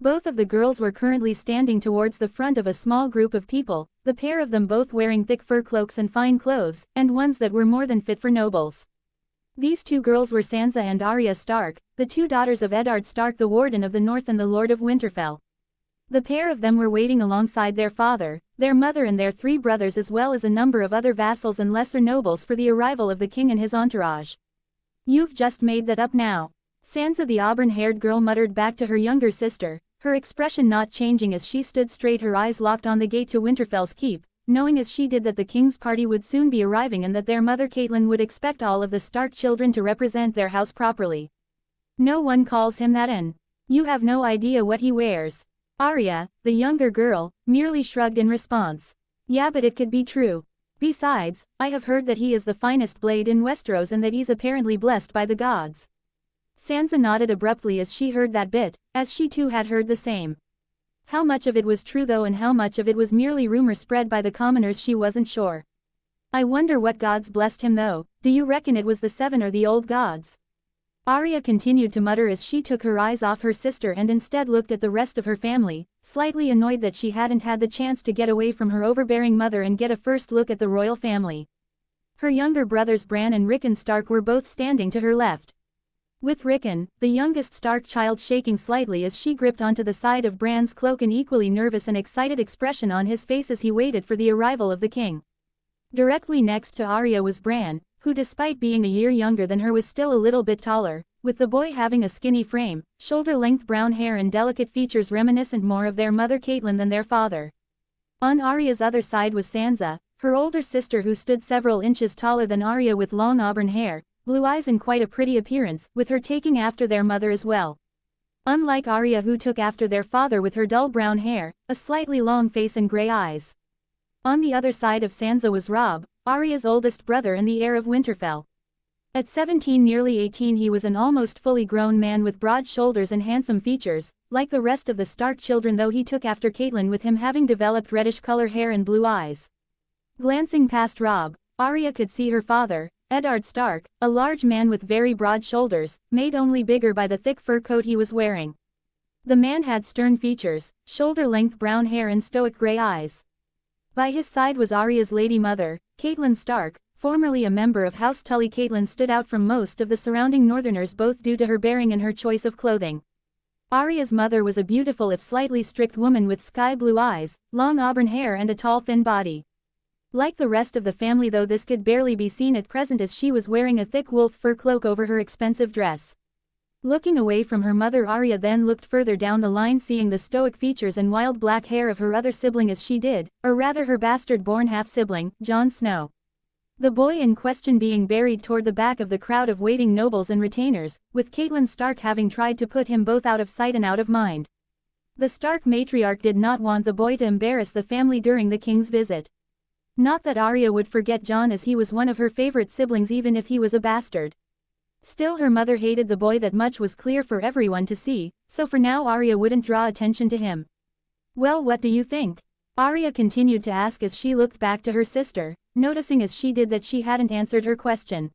Both of the girls were currently standing towards the front of a small group of people, the pair of them both wearing thick fur cloaks and fine clothes, and ones that were more than fit for nobles. These two girls were Sansa and Arya Stark, the 2 daughters of Eddard Stark, the Warden of the North and the Lord of Winterfell. The pair of them were waiting alongside their father, their mother and their 3 brothers, as well as a number of other vassals and lesser nobles, for the arrival of the king and his entourage. "You've just made that up now," Sansa, the auburn-haired girl, muttered back to her younger sister, her expression not changing as she stood straight, her eyes locked on the gate to Winterfell's keep, knowing as she did that the king's party would soon be arriving and that their mother Catelyn would expect all of the Stark children to represent their house properly. "No one calls him that, and you have no idea what he wears." Arya, the younger girl, merely shrugged in response. "Yeah, but it could be true. Besides, I have heard that he is the finest blade in Westeros and that he's apparently blessed by the gods." Sansa nodded abruptly as she heard that bit, as she too had heard the same. How much of it was true though, and how much of it was merely rumor spread by the commoners, she wasn't sure. "I wonder what gods blessed him though. Do you reckon it was the 7 or the old gods?" Arya continued to mutter as she took her eyes off her sister and instead looked at the rest of her family, slightly annoyed that she hadn't had the chance to get away from her overbearing mother and get a first look at the royal family. Her younger brothers Bran and Rickon Stark were both standing to her left, with Rickon, the youngest Stark child, shaking slightly as she gripped onto the side of Bran's cloak, an equally nervous and excited expression on his face as he waited for the arrival of the king. Directly next to Arya was Bran, who despite being a year younger than her was still a little bit taller, with the boy having a skinny frame, shoulder-length brown hair and delicate features reminiscent more of their mother Catelyn than their father. On Arya's other side was Sansa, her older sister who stood several inches taller than Arya with long auburn hair, blue eyes and quite a pretty appearance, with her taking after their mother as well. Unlike Arya who took after their father with her dull brown hair, a slightly long face and grey eyes. On the other side of Sansa was Robb, Arya's oldest brother and the heir of Winterfell. At 17 nearly 18 he was an almost fully grown man with broad shoulders and handsome features, like the rest of the Stark children though he took after Catelyn with him having developed reddish color hair and blue eyes. Glancing past Robb, Arya could see her father, Eddard Stark, a large man with very broad shoulders, made only bigger by the thick fur coat he was wearing. The man had stern features, shoulder-length brown hair and stoic grey eyes. By his side was Arya's lady mother, Catelyn Stark, formerly a member of House Tully. Catelyn stood out from most of the surrounding northerners both due to her bearing and her choice of clothing. Arya's mother was a beautiful if slightly strict woman with sky-blue eyes, long auburn hair and a tall thin body. Like the rest of the family though this could barely be seen at present as she was wearing a thick wolf fur cloak over her expensive dress. Looking away from her mother Arya then looked further down the line seeing the stoic features and wild black hair of her other sibling as she did, or rather her bastard-born half-sibling, Jon Snow. The boy in question being buried toward the back of the crowd of waiting nobles and retainers, with Catelyn Stark having tried to put him both out of sight and out of mind. The Stark matriarch did not want the boy to embarrass the family during the king's visit. Not that Arya would forget Jon as he was one of her favorite siblings even if he was a bastard. Still her mother hated the boy that much was clear for everyone to see, so for now Arya wouldn't draw attention to him. Well, what do you think? Arya continued to ask as she looked back to her sister, noticing as she did that she hadn't answered her question.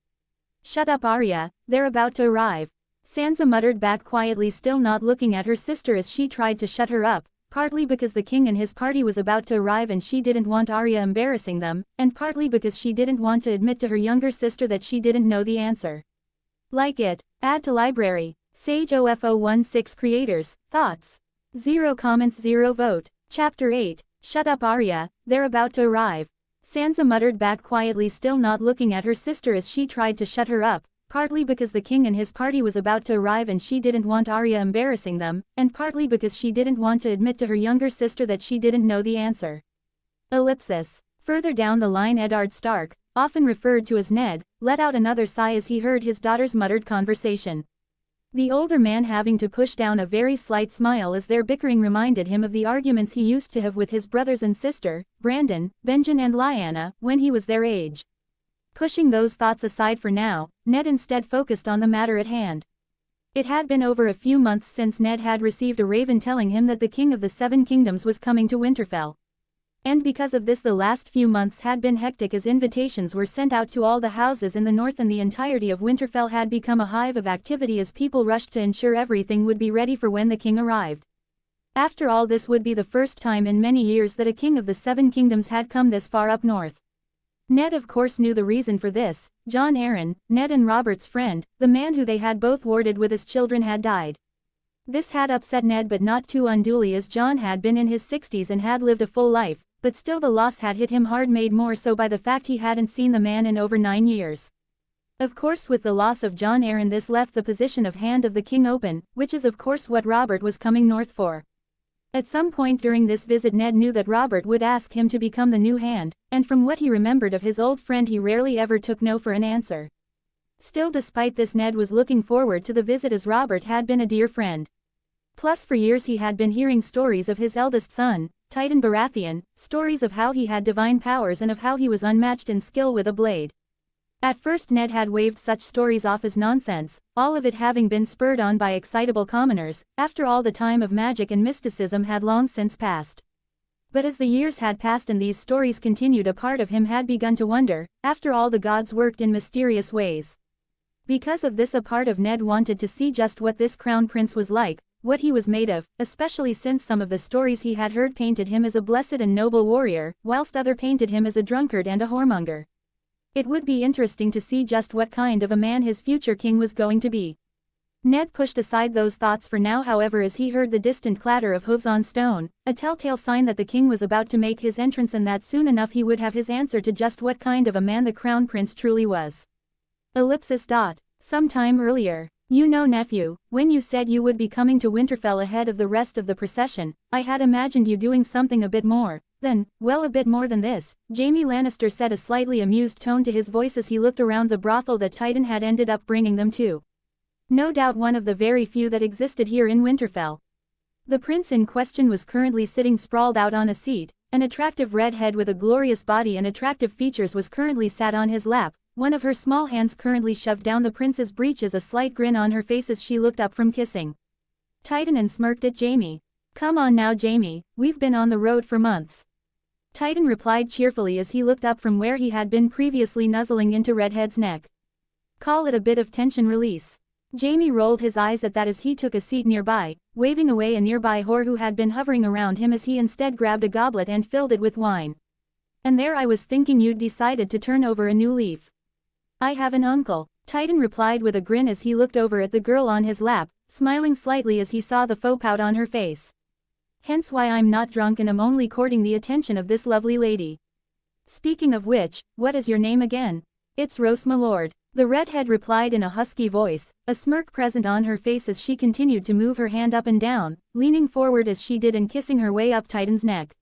Shut up Arya, they're about to arrive. Sansa muttered back quietly still not looking at her sister as she tried to shut her up. Partly because the king and his party was about to arrive and she didn't want Arya embarrassing them, and partly because she didn't want to admit to her younger sister that she didn't know the answer. Like it, add to library, Sage OFO16 creators, thoughts. 0 comments 0 vote. Chapter 8, Shut up Arya, they're about to arrive. Sansa muttered back quietly still not looking at her sister as she tried to shut her up. Partly because the king and his party was about to arrive and she didn't want Arya embarrassing them, and partly because she didn't want to admit to her younger sister that she didn't know the answer. Ellipsis. Further down the line Eddard Stark, often referred to as Ned, let out another sigh as he heard his daughter's muttered conversation. The older man having to push down a very slight smile as their bickering reminded him of the arguments he used to have with his brothers and sister, Brandon, Benjen and Lyanna, when he was their age. Pushing those thoughts aside for now, Ned instead focused on the matter at hand. It had been over a few months since Ned had received a raven telling him that the King of the Seven Kingdoms was coming to Winterfell. And because of this the last few months had been hectic as invitations were sent out to all the houses in the north and the entirety of Winterfell had become a hive of activity as people rushed to ensure everything would be ready for when the king arrived. After all this would be the first time in many years that a king of the Seven Kingdoms had come this far up north. Ned of course knew the reason for this. Jon Arryn, Ned and Robert's friend, the man who they had both warded with as children had died. This had upset Ned but not too unduly as Jon had been in his 60s and had lived a full life, but still the loss had hit him hard made more so by the fact he hadn't seen the man in over 9 years. Of course with the loss of Jon Arryn this left the position of Hand of the King open, which is of course what Robert was coming north for. At some point during this visit Ned knew that Robert would ask him to become the new Hand, and from what he remembered of his old friend he rarely ever took no for an answer. Still despite this Ned was looking forward to the visit as Robert had been a dear friend. Plus for years he had been hearing stories of his eldest son, Titan Baratheon, stories of how he had divine powers and of how he was unmatched in skill with a blade. At first Ned had waved such stories off as nonsense, all of it having been spurred on by excitable commoners, after all the time of magic and mysticism had long since passed. But as the years had passed and these stories continued a part of him had begun to wonder, after all the gods worked in mysterious ways. Because of this a part of Ned wanted to see just what this crown prince was like, what he was made of, especially since some of the stories he had heard painted him as a blessed and noble warrior, whilst other painted him as a drunkard and a whoremonger. It would be interesting to see just what kind of a man his future king was going to be. Ned pushed aside those thoughts for now however as he heard the distant clatter of hooves on stone, a telltale sign that the king was about to make his entrance and that soon enough he would have his answer to just what kind of a man the crown prince truly was. Ellipsis. Some time earlier. You know nephew, when you said you would be coming to Winterfell ahead of the rest of the procession, I had imagined you doing something a bit more, Then, well, a bit more than this, Jaime Lannister said, a slightly amused tone to his voice as he looked around the brothel that Titan had ended up bringing them to. No doubt one of the very few that existed here in Winterfell. The prince in question was currently sitting sprawled out on a seat. An attractive redhead with a glorious body and attractive features was currently sat on his lap, one of her small hands currently shoved down the prince's breeches, a slight grin on her face as she looked up from kissing Titan and smirked at Jaime. "Come on now, Jaime, we've been on the road for months." Titan replied cheerfully as he looked up from where he had been previously nuzzling into Redhead's neck. "Call it a bit of tension release." Jaime rolled his eyes at that as he took a seat nearby, waving away a nearby whore who had been hovering around him as he instead grabbed a goblet and filled it with wine. "And there I was thinking you'd decided to turn over a new leaf." "I have an uncle," Titan replied with a grin as he looked over at the girl on his lap, smiling slightly as he saw the faux pout on her face. "Hence why I'm not drunk and am only courting the attention of this lovely lady. Speaking of which, what is your name again?" "It's Rose, my lord," the redhead replied in a husky voice, a smirk present on her face as she continued to move her hand up and down, leaning forward as she did and kissing her way up Titan's neck.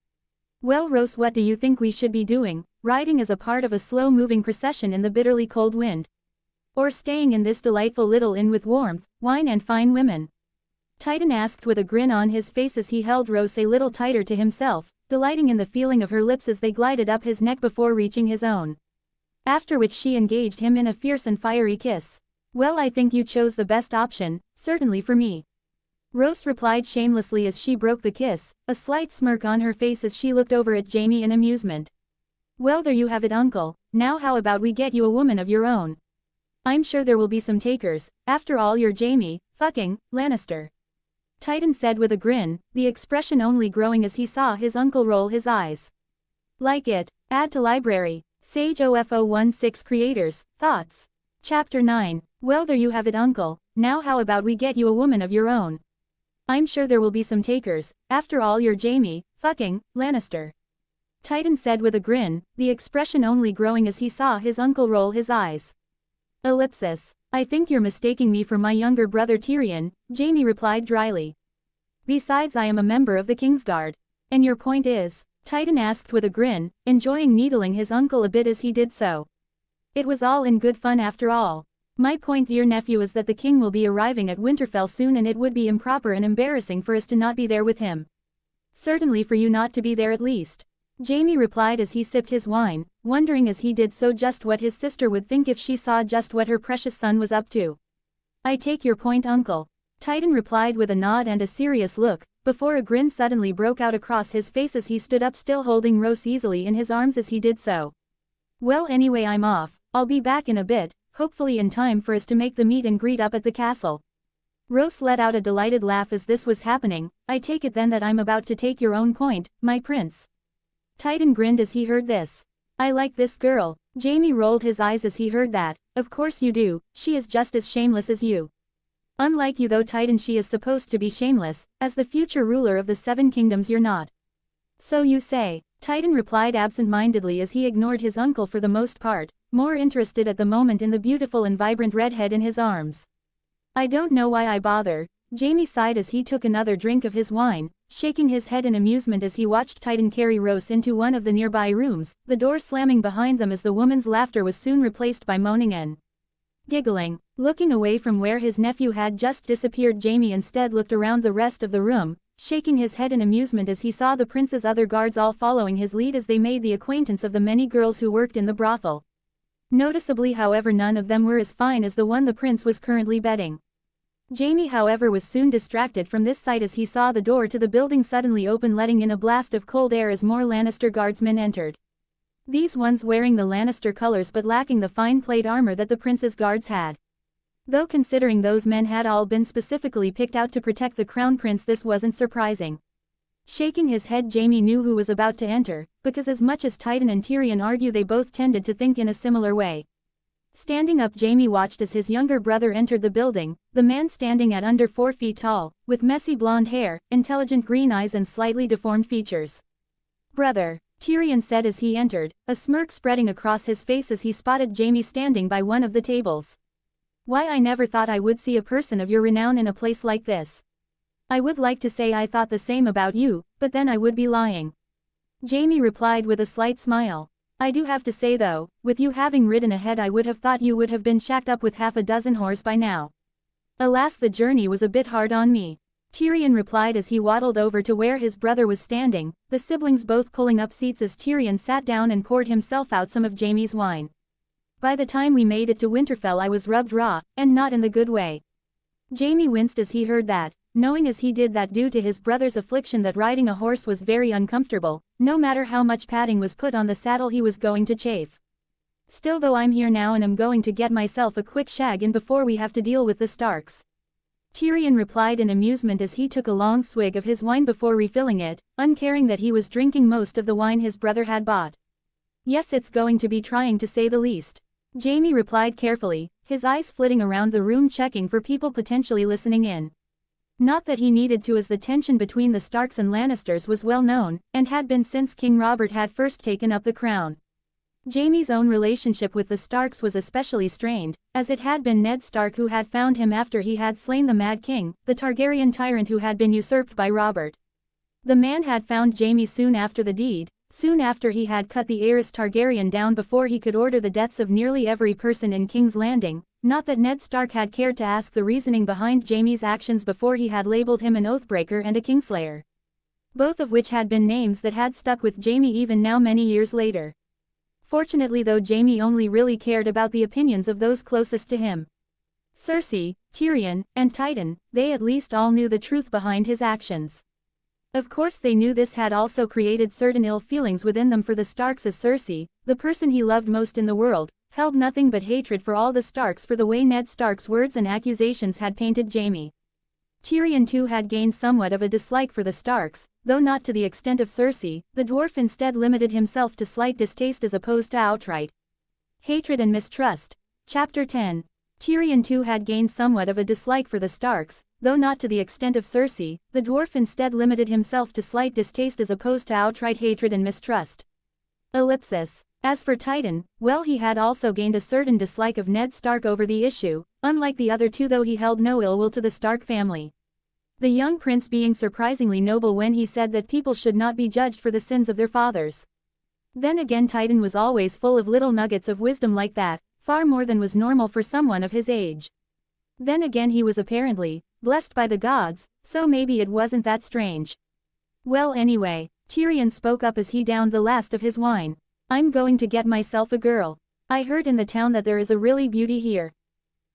"Well, Rose, what do you think we should be doing, riding as a part of a slow-moving procession in the bitterly cold wind? Or staying in this delightful little inn with warmth, wine and fine women?" Titan asked with a grin on his face as he held Rose a little tighter to himself, delighting in the feeling of her lips as they glided up his neck before reaching his own. After which she engaged him in a fierce and fiery kiss. "Well, I think you chose the best option, certainly for me," Rose replied shamelessly as she broke the kiss, a slight smirk on her face as she looked over at Jaime in amusement. "Well, there you have it, uncle. Now how about we get you a woman of your own? I'm sure there will be some takers, after all you're Jaime, fucking, Lannister," Titan said with a grin, the expression only growing as he saw his uncle roll his eyes. "Like it. Add to library. Sage OFO16 Creators, Thoughts. Chapter 9. Well, there you have it, uncle. Now how about we get you a woman of your own? I'm sure there will be some takers, after all you're Jaime, fucking, Lannister," Titan said with a grin, the expression only growing as he saw his uncle roll his eyes. Ellipsis. "I think you're mistaking me for my younger brother Tyrion," Jaime replied dryly. "Besides, I am a member of the Kingsguard." "And your point is?" Titan asked with a grin, enjoying needling his uncle a bit as he did so. "It was all in good fun after all. My point, dear nephew, is that the king will be arriving at Winterfell soon and it would be improper and embarrassing for us to not be there with him. Certainly for you not to be there at least," Jaime replied as he sipped his wine, wondering as he did so just what his sister would think if she saw just what her precious son was up to. "I take your point, uncle," Titan replied with a nod and a serious look, before a grin suddenly broke out across his face as he stood up, still holding Rose easily in his arms as he did so. "Well, anyway, I'm off. I'll be back in a bit, hopefully in time for us to make the meet and greet up at the castle." Rose let out a delighted laugh as this was happening. "I take it then that I'm about to take your own point, my prince." Titan grinned as he heard this. "I like this girl." Jaime rolled his eyes as he heard that. "Of course you do, she is just as shameless as you." "Unlike you though, Titan, she is supposed to be shameless, as the future ruler of the Seven Kingdoms you're not." "So you say," Titan replied absent-mindedly as he ignored his uncle for the most part, more interested at the moment in the beautiful and vibrant redhead in his arms. "I don't know why I bother," Jaime sighed as he took another drink of his wine, shaking his head in amusement as he watched Titan carry Rose into one of the nearby rooms, the door slamming behind them as the woman's laughter was soon replaced by moaning and giggling. Looking away from where his nephew had just disappeared, Jaime instead looked around the rest of the room, shaking his head in amusement as he saw the prince's other guards all following his lead as they made the acquaintance of the many girls who worked in the brothel. Noticeably, however, none of them were as fine as the one the prince was currently bedding. Jaime, however, was soon distracted from this sight as he saw the door to the building suddenly open, letting in a blast of cold air as more Lannister guardsmen entered. These ones wearing the Lannister colors but lacking the fine plate armor that the prince's guards had. Though considering those men had all been specifically picked out to protect the Crown Prince, this wasn't surprising. Shaking his head, Jaime knew who was about to enter, because as much as Titan and Tyrion argue, they both tended to think in a similar way. Standing up, Jaime watched as his younger brother entered the building, the man standing at under 4 feet tall, with messy blonde hair, intelligent green eyes and slightly deformed features. "Brother," Tyrion said as he entered, a smirk spreading across his face as he spotted Jaime standing by one of the tables. "Why, I never thought I would see a person of your renown in a place like this. I would like to say I thought the same about you, but then I would be lying." Jaime replied with a slight smile. I do have to say though, with you having ridden ahead I would have thought you would have been shacked up with half a dozen whores by now. Alas, the journey was a bit hard on me. Tyrion replied as he waddled over to where his brother was standing, the siblings both pulling up seats as Tyrion sat down and poured himself out some of Jaime's wine. By the time we made it to Winterfell I was rubbed raw, and not in the good way. Jaime winced as he heard that, knowing as he did that due to his brother's affliction that riding a horse was very uncomfortable, no matter how much padding was put on the saddle he was going to chafe. Still though I'm here now and am going to get myself a quick shag in before we have to deal with the Starks. Tyrion replied in amusement as he took a long swig of his wine before refilling it, uncaring that he was drinking most of the wine his brother had bought. Yes, it's going to be trying to say the least. Jaime replied carefully, his eyes flitting around the room checking for people potentially listening in. Not that he needed to, as the tension between the Starks and Lannisters was well known, and had been since King Robert had first taken up the crown. Jaime's own relationship with the Starks was especially strained, as it had been Ned Stark who had found him after he had slain the Mad King, the Targaryen tyrant who had been usurped by Robert. The man had found Jaime soon after the deed, soon after he had cut the heiress Targaryen down before he could order the deaths of nearly every person in King's Landing, not that Ned Stark had cared to ask the reasoning behind Jaime's actions before he had labeled him an oathbreaker and a kingslayer. Both of which had been names that had stuck with Jaime even now many years later. Fortunately though, Jaime only really cared about the opinions of those closest to him. Cersei, Tyrion, and Titan, they at least all knew the truth behind his actions. Of course they knew this had also created certain ill feelings within them for the Starks, as Cersei, the person he loved most in the world, held nothing but hatred for all the Starks for the way Ned Stark's words and accusations had painted Jaime. Tyrion too had gained somewhat of a dislike for the Starks, though not to the extent of Cersei. The dwarf instead limited himself to slight distaste as opposed to outright hatred and mistrust. Chapter 10. Tyrion too had gained somewhat of a dislike for the Starks, though not to the extent of Cersei. The dwarf instead limited himself to slight distaste as opposed to outright hatred and mistrust. Ellipsis. As for Titan, well, he had also gained a certain dislike of Ned Stark over the issue, unlike the other two, though he held no ill will to the Stark family. The young prince being surprisingly noble when he said that people should not be judged for the sins of their fathers. Then again, Titan was always full of little nuggets of wisdom like that, far more than was normal for someone of his age. Then again, he was apparently blessed by the gods, so maybe it wasn't that strange. Well, anyway, Tyrion spoke up as he downed the last of his wine. I'm going to get myself a girl. I heard in the town that there is a really beauty here.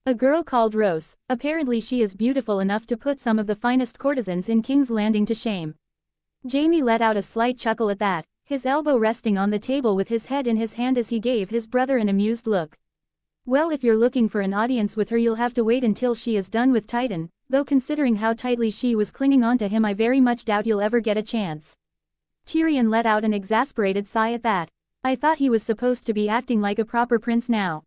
A girl called Rose. Apparently she is beautiful enough to put some of the finest courtesans in King's Landing to shame. Jaime let out a slight chuckle at that, his elbow resting on the table with his head in his hand as he gave his brother an amused look. Well, if you're looking for an audience with her, you'll have to wait until she is done with Titan, though considering how tightly she was clinging on to him, I very much doubt you'll ever get a chance. Tyrion let out an exasperated sigh at that. I thought he was supposed to be acting like a proper prince now.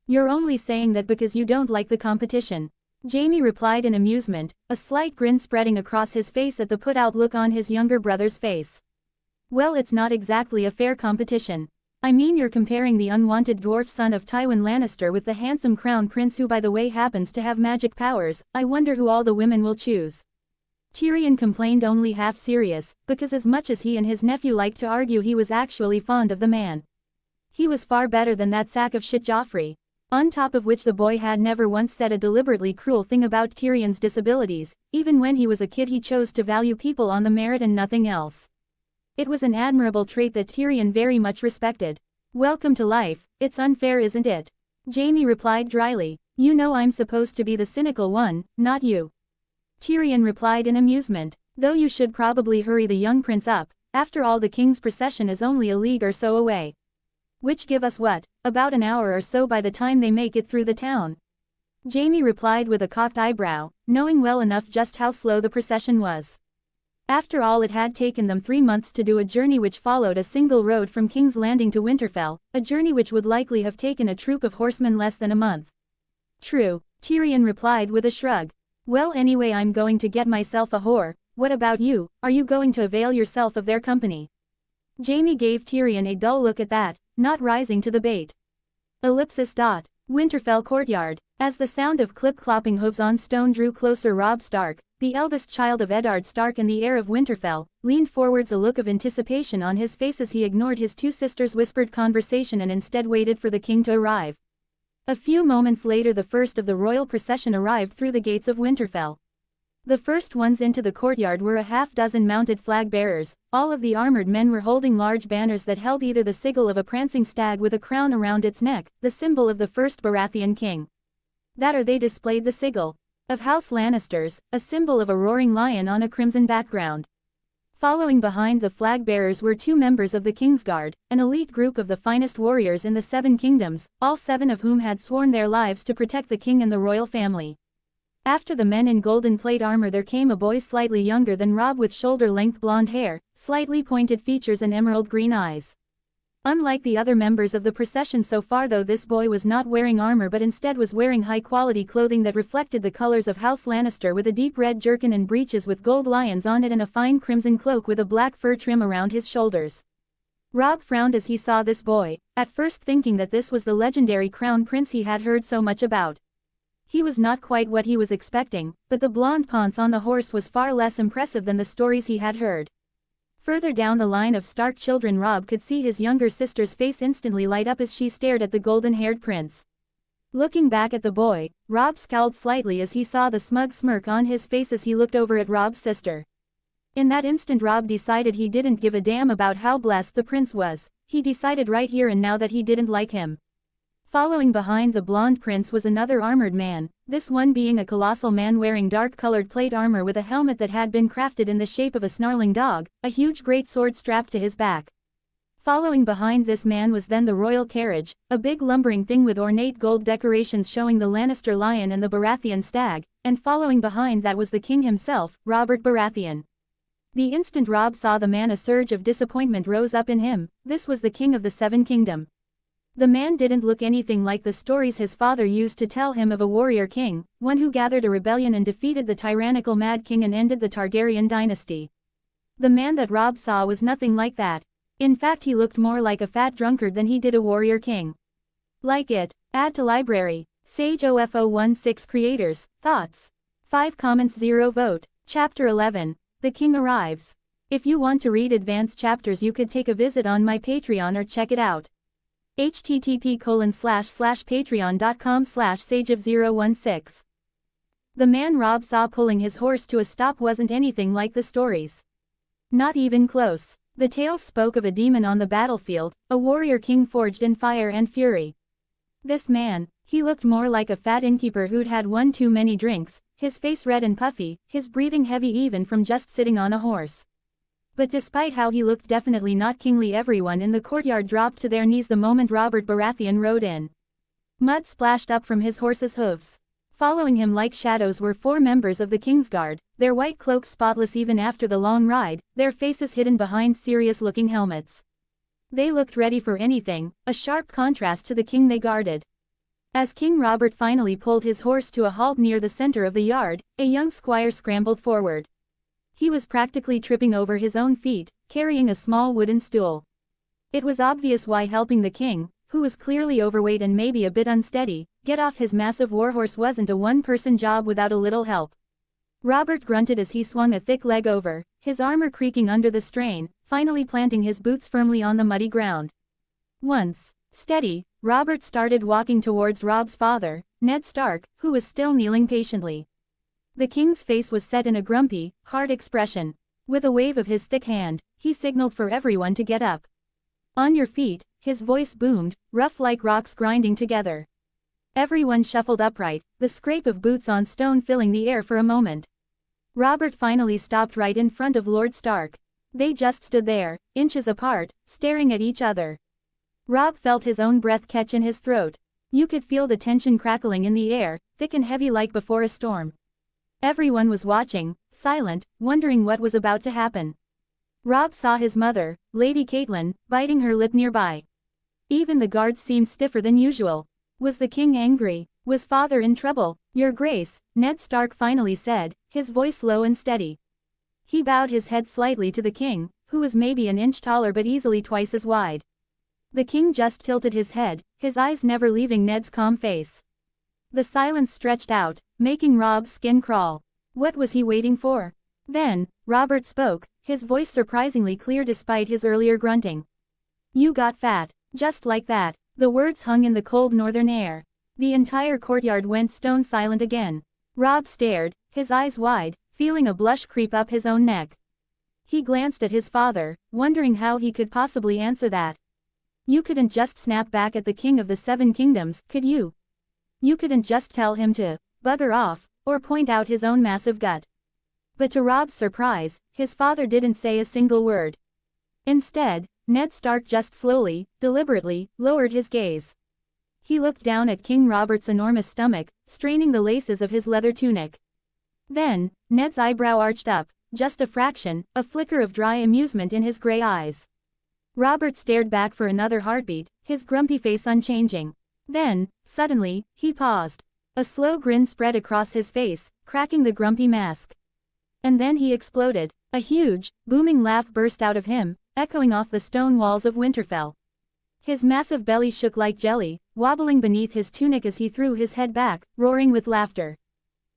You're only saying that because you don't like the competition. Jaime replied in amusement, a slight grin spreading across his face at the put-out look on his younger brother's face. Well, it's not exactly a fair competition. I mean, you're comparing the unwanted dwarf son of Tywin Lannister with the handsome crown prince who, by the way, happens to have magic powers. I wonder who all the women will choose. Tyrion complained, only half serious, because as much as he and his nephew liked to argue, he was actually fond of the man. He was far better than that sack of shit Joffrey. On top of which, the boy had never once said a deliberately cruel thing about Tyrion's disabilities. Even when he was a kid, he chose to value people on the merit and nothing else. It was an admirable trait that Tyrion very much respected. Welcome to life. It's unfair, isn't it? Jaime replied dryly. You know I'm supposed to be the cynical one, not you. Tyrion replied in amusement. Though you should probably hurry the young prince up. After all, the king's procession is only a league or so away. Which give us what? About an hour or so by the time they make it through the town. Jaime replied with a cocked eyebrow, knowing well enough just how slow the procession was. After all, it had taken them 3 months to do a journey which followed a single road from King's Landing to Winterfell, a journey which would likely have taken a troop of horsemen less than a month. True, Tyrion replied with a shrug. Well, anyway, I'm going to get myself a whore. What about you? Are you going to avail yourself of their company? Jaime gave Tyrion a dull look at that, not rising to the bait. Ellipsis. Winterfell courtyard. As the sound of clip-clopping hooves on stone drew closer, Robb Stark, the eldest child of Eddard Stark and the heir of Winterfell, leaned forwards, a look of anticipation on his face as he ignored his two sisters' whispered conversation and instead waited for the king to arrive. A few moments later the first of the royal procession arrived through the gates of Winterfell. The first ones into the courtyard were a half-dozen mounted flag-bearers. All of the armored men were holding large banners that held either the sigil of a prancing stag with a crown around its neck, the symbol of the first Baratheon king. That or they displayed the sigil of House Lannisters, a symbol of a roaring lion on a crimson background. Following behind the flag-bearers were two members of the Kingsguard, an elite group of the finest warriors in the Seven Kingdoms, all seven of whom had sworn their lives to protect the king and the royal family. After the men in golden plate armor there came a boy slightly younger than Robb with shoulder-length blonde hair, slightly pointed features and emerald green eyes. Unlike the other members of the procession so far though, this boy was not wearing armor but instead was wearing high-quality clothing that reflected the colors of House Lannister, with a deep red jerkin and breeches with gold lions on it and a fine crimson cloak with a black fur trim around his shoulders. Robb frowned as he saw this boy, at first thinking that this was the legendary Crown Prince he had heard so much about. He was not quite what he was expecting, but the blonde ponce on the horse was far less impressive than the stories he had heard. Further down the line of Stark children, Robb could see his younger sister's face instantly light up as she stared at the golden-haired prince. Looking back at the boy, Robb scowled slightly as he saw the smug smirk on his face as he looked over at Robb's sister. In that instant Robb decided he didn't give a damn about how blessed the prince was. He decided right here and now that he didn't like him. Following behind the blonde prince was another armored man, this one being a colossal man wearing dark-colored plate armor with a helmet that had been crafted in the shape of a snarling dog, a huge great sword strapped to his back. Following behind this man was then the royal carriage, a big lumbering thing with ornate gold decorations showing the Lannister lion and the Baratheon stag, and following behind that was the king himself, Robert Baratheon. The instant Robb saw the man, a surge of disappointment rose up in him. This was the king of the Seven Kingdom. The man didn't look anything like the stories his father used to tell him of a warrior king, one who gathered a rebellion and defeated the tyrannical Mad King and ended the Targaryen dynasty. The man that Robb saw was nothing like that. In fact, he looked more like a fat drunkard than he did a warrior king. Like it. Add to library. Sage OFO16 creators. Thoughts. 5 comments 0 vote. Chapter 11. The King Arrives. If you want to read advanced chapters you could take a visit on my Patreon or check it out. http://patreon.com/sageof016. The man Robb saw pulling his horse to a stop wasn't anything like the stories. Not even close. The tales spoke of a demon on the battlefield, a warrior king forged in fire and fury. This man, he looked more like a fat innkeeper who'd had one too many drinks, his face red and puffy, his breathing heavy even from just sitting on a horse. But despite how he looked definitely not kingly, everyone in the courtyard dropped to their knees the moment Robert Baratheon rode in. Mud splashed up from his horse's hooves. Following him like shadows were 4 members of the Kingsguard, their white cloaks spotless even after the long ride, their faces hidden behind serious-looking helmets. They looked ready for anything, a sharp contrast to the king they guarded. As King Robert finally pulled his horse to a halt near the center of the yard, a young squire scrambled forward. He was practically tripping over his own feet, carrying a small wooden stool. It was obvious why helping the king, who was clearly overweight and maybe a bit unsteady, get off his massive warhorse wasn't a one-person job without a little help. Robert grunted as he swung a thick leg over, his armor creaking under the strain, finally planting his boots firmly on the muddy ground. Once steady, Robert started walking towards Robb's father, Ned Stark, who was still kneeling patiently. The king's face was set in a grumpy, hard expression. With a wave of his thick hand, he signaled for everyone to get up. On your feet, his voice boomed, rough like rocks grinding together. Everyone shuffled upright, the scrape of boots on stone filling the air for a moment. Robert finally stopped right in front of Lord Stark. They just stood there, inches apart, staring at each other. Robb felt his own breath catch in his throat. You could feel the tension crackling in the air, thick and heavy like before a storm. Everyone was watching, silent, wondering what was about to happen. Robb saw his mother, Lady Catelyn, biting her lip nearby. Even the guards seemed stiffer than usual. Was the king angry? Was father in trouble? Your Grace, Ned Stark finally said, his voice low and steady. He bowed his head slightly to the king, who was maybe an inch taller but easily twice as wide. The king just tilted his head, his eyes never leaving Ned's calm face. The silence stretched out, making Robb's skin crawl. What was he waiting for? Then, Robert spoke, his voice surprisingly clear despite his earlier grunting. You got fat. Just like that. The words hung in the cold northern air. The entire courtyard went stone silent again. Rob stared, his eyes wide, feeling a blush creep up his own neck. He glanced at his father, wondering how he could possibly answer that. You couldn't just snap back at the king of the Seven Kingdoms, could you? You couldn't just tell him to bugger off, or point out his own massive gut. But to Rob's surprise, his father didn't say a single word. Instead, Ned Stark just slowly, deliberately, lowered his gaze. He looked down at King Robert's enormous stomach, straining the laces of his leather tunic. Then, Ned's eyebrow arched up, just a fraction, a flicker of dry amusement in his gray eyes. Robert stared back for another heartbeat, his grumpy face unchanging. Then, suddenly, he paused. A slow grin spread across his face, cracking the grumpy mask. And then he exploded. A huge, booming laugh burst out of him, echoing off the stone walls of Winterfell. His massive belly shook like jelly, wobbling beneath his tunic as he threw his head back, roaring with laughter.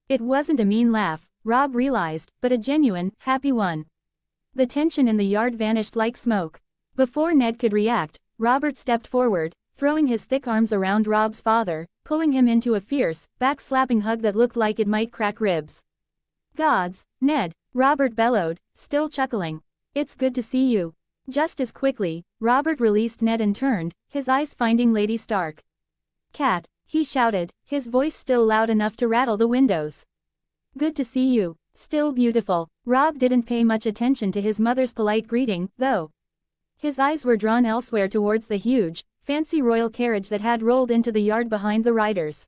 It wasn't a mean laugh, Rob realized, but a genuine, happy one. The tension in the yard vanished like smoke. Before Ned could react, Robert stepped forward, throwing his thick arms around Rob's father, pulling him into a fierce, back-slapping hug that looked like it might crack ribs. Gods, Ned, Robert bellowed, still chuckling. It's good to see you. Just as quickly, Robert released Ned and turned, his eyes finding Lady Stark. Cat, he shouted, his voice still loud enough to rattle the windows. Good to see you. Still beautiful. Rob didn't pay much attention to his mother's polite greeting, though. His eyes were drawn elsewhere towards the huge, fancy royal carriage that had rolled into the yard behind the riders.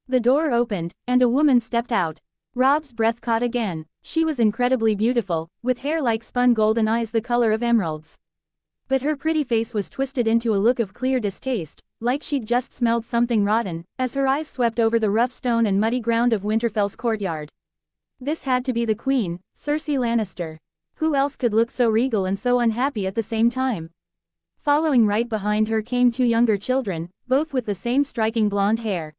The door opened, and a woman stepped out. Rob's breath caught again. She was incredibly beautiful, with hair like spun gold and eyes the color of emeralds. But her pretty face was twisted into a look of clear distaste, like she'd just smelled something rotten, as her eyes swept over the rough stone and muddy ground of Winterfell's courtyard. This had to be the Queen, Cersei Lannister. Who else could look so regal and so unhappy at the same time? Following right behind her came two younger children, both with the same striking blonde hair.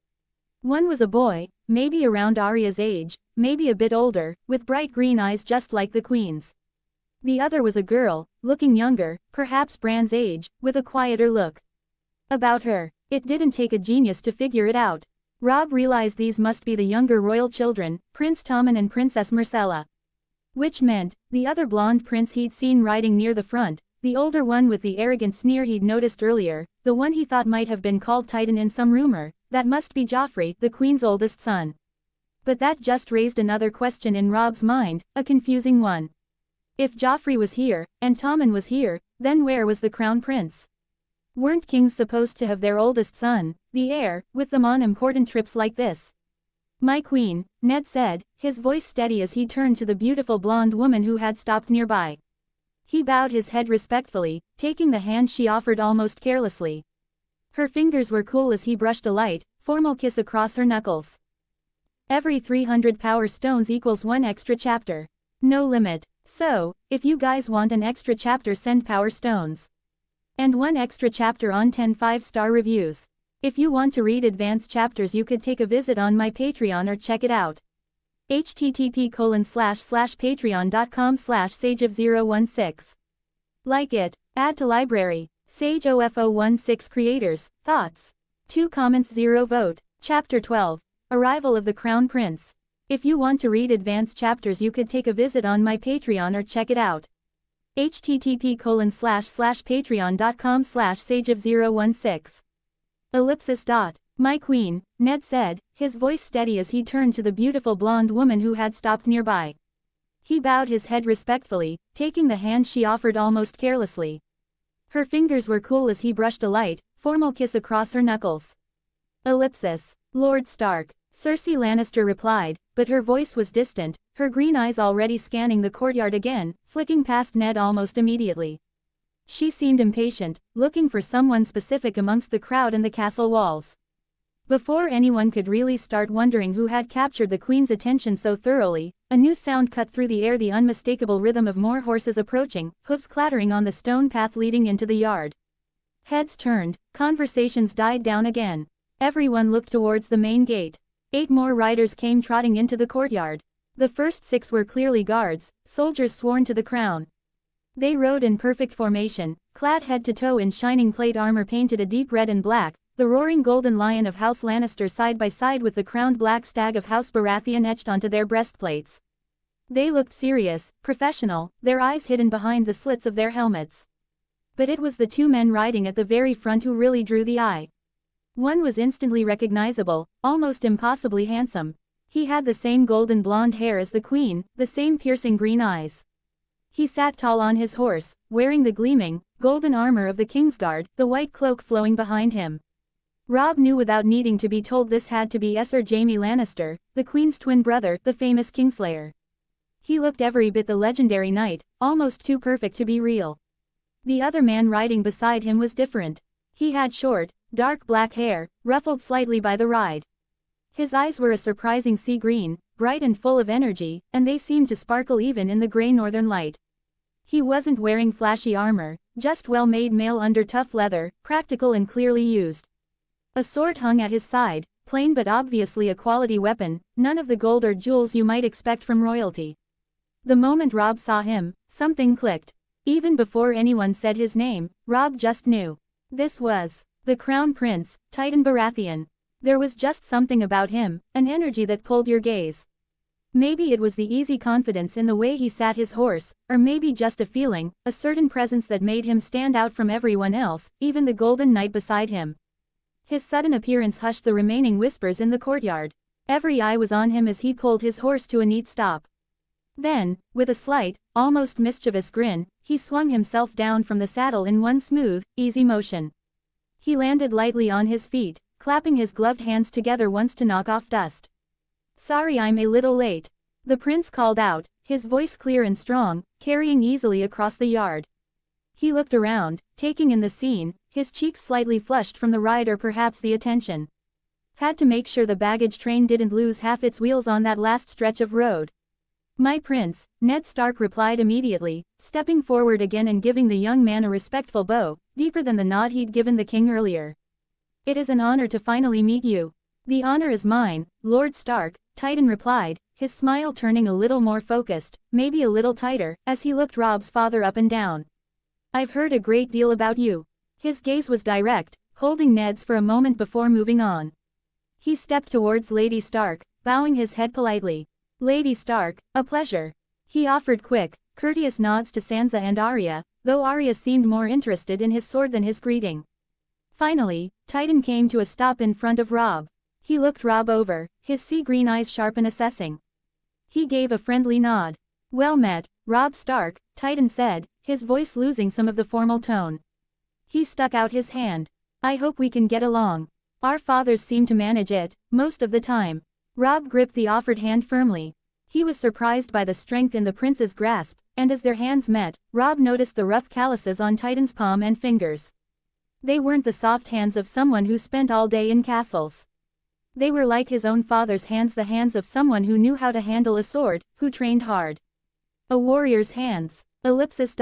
One was a boy, maybe around Arya's age, maybe a bit older, with bright green eyes just like the Queen's. The other was a girl, looking younger, perhaps Bran's age, with a quieter look. About her, it didn't take a genius to figure it out. Rob realized these must be the younger royal children, Prince Tommen and Princess Myrcella. Which meant, the other blonde prince he'd seen riding near the front, the older one with the arrogant sneer he'd noticed earlier, the one he thought might have been called Titan in some rumor, that must be Joffrey, the Queen's oldest son. But that just raised another question in Rob's mind, a confusing one. If Joffrey was here, and Tommen was here, then where was the Crown Prince? Weren't kings supposed to have their oldest son, the heir, with them on important trips like this? My queen, Ned said, his voice steady as he turned to the beautiful blonde woman who had stopped nearby. He bowed his head respectfully, taking the hand she offered almost carelessly. Her fingers were cool as he brushed a light, formal kiss across her knuckles. Every 300 power stones equals one extra chapter. No limit. So, if you guys want an extra chapter, send power stones. And one extra chapter on 10 5-star reviews. If you want to read advanced chapters, you could take a visit on my Patreon or check it out. http://patreon.com/sageof016. Like it, add to library, SageOF016 creators, thoughts. 2 comments 0 vote. Chapter 12. Arrival of the Crown Prince. If you want to read advanced chapters, you could take a visit on my Patreon or check it out. http://patreon.com/sageof016. Ellipsis. My queen, Ned said, his voice steady as he turned to the beautiful blonde woman who had stopped nearby. He bowed his head respectfully, taking the hand she offered almost carelessly. Her fingers were cool as he brushed a light, formal kiss across her knuckles. Ellipsis. Lord Stark, Cersei Lannister replied, but her voice was distant, her green eyes already scanning the courtyard again, flicking past Ned almost immediately. She seemed impatient, looking for someone specific amongst the crowd and the castle walls. Before anyone could really start wondering who had captured the Queen's attention so thoroughly, a new sound cut through the air, the unmistakable rhythm of more horses approaching, hooves clattering on the stone path leading into the yard. Heads turned, conversations died down again. Everyone looked towards the main gate. 8 more riders came trotting into the courtyard. The first 6 were clearly guards, soldiers sworn to the crown. They rode in perfect formation, clad head to toe in shining plate armor painted a deep red and black, the roaring golden lion of House Lannister side by side with the crowned black stag of House Baratheon etched onto their breastplates. They looked serious, professional, their eyes hidden behind the slits of their helmets. But it was the 2 men riding at the very front who really drew the eye. One was instantly recognizable, almost impossibly handsome. He had the same golden blonde hair as the queen, the same piercing green eyes. He sat tall on his horse, wearing the gleaming, golden armor of the Kingsguard, the white cloak flowing behind him. Robb knew without needing to be told this had to be Sir Jaime Lannister, the Queen's twin brother, the famous Kingslayer. He looked every bit the legendary knight, almost too perfect to be real. The other man riding beside him was different. He had short, dark black hair, ruffled slightly by the ride. His eyes were a surprising sea green, bright and full of energy, and they seemed to sparkle even in the grey northern light. He wasn't wearing flashy armor, just well-made mail under tough leather, practical and clearly used. A sword hung at his side, plain but obviously a quality weapon, none of the gold or jewels you might expect from royalty. The moment Robb saw him, something clicked. Even before anyone said his name, Robb just knew. This was the Crown Prince, Titan Baratheon. There was just something about him, an energy that pulled your gaze. Maybe it was the easy confidence in the way he sat his horse, or maybe just a feeling, a certain presence that made him stand out from everyone else, even the Golden Knight beside him. His sudden appearance hushed the remaining whispers in the courtyard. Every eye was on him as he pulled his horse to a neat stop. Then, with a slight, almost mischievous grin, he swung himself down from the saddle in one smooth, easy motion. He landed lightly on his feet, clapping his gloved hands together once to knock off dust. "Sorry I'm a little late," the prince called out, his voice clear and strong, carrying easily across the yard. He looked around, taking in the scene, his cheeks slightly flushed from the ride or perhaps the attention. Had to make sure the baggage train didn't lose half its wheels on that last stretch of road. "My prince," Ned Stark replied immediately, stepping forward again and giving the young man a respectful bow, deeper than the nod he'd given the king earlier. "It is an honor to finally meet you." "The honor is mine, Lord Stark," Titan replied, his smile turning a little more focused, maybe a little tighter, as he looked Robb's father up and down. "I've heard a great deal about you." His gaze was direct, holding Ned's for a moment before moving on. He stepped towards Lady Stark, bowing his head politely. "Lady Stark, a pleasure." He offered quick, courteous nods to Sansa and Arya, though Arya seemed more interested in his sword than his greeting. Finally, Titan came to a stop in front of Robb. He looked Robb over, his sea-green eyes sharp and assessing. He gave a friendly nod. "Well met, Robb Stark," Titan said, his voice losing some of the formal tone. He stuck out his hand. "I hope we can get along. Our fathers seem to manage it, most of the time." Robb gripped the offered hand firmly. He was surprised by the strength in the prince's grasp, and as their hands met, Robb noticed the rough calluses on Titan's palm and fingers. They weren't the soft hands of someone who spent all day in castles. They were like his own father's hands, the hands of someone who knew how to handle a sword, who trained hard. A warrior's hands. Ellipsis.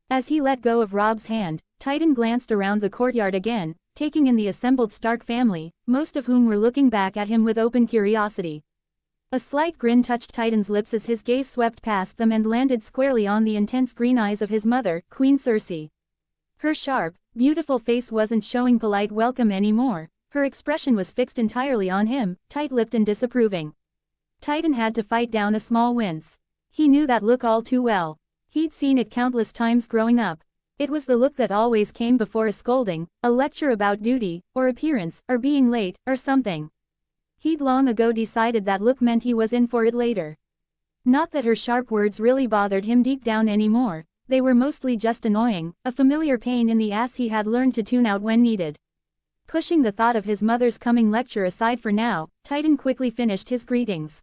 As he let go of Robb's hand, Titan glanced around the courtyard again, taking in the assembled Stark family, most of whom were looking back at him with open curiosity. A slight grin touched Titan's lips as his gaze swept past them and landed squarely on the intense green eyes of his mother, Queen Cersei. Her sharp, beautiful face wasn't showing polite welcome anymore, her expression was fixed entirely on him, tight-lipped and disapproving. Titan had to fight down a small wince. He knew that look all too well. He'd seen it countless times growing up. It was the look that always came before a scolding, a lecture about duty, or appearance, or being late, or something. He'd long ago decided that look meant he was in for it later. Not that her sharp words really bothered him deep down anymore, they were mostly just annoying, a familiar pain in the ass he had learned to tune out when needed. Pushing the thought of his mother's coming lecture aside for now, Titan quickly finished his greetings.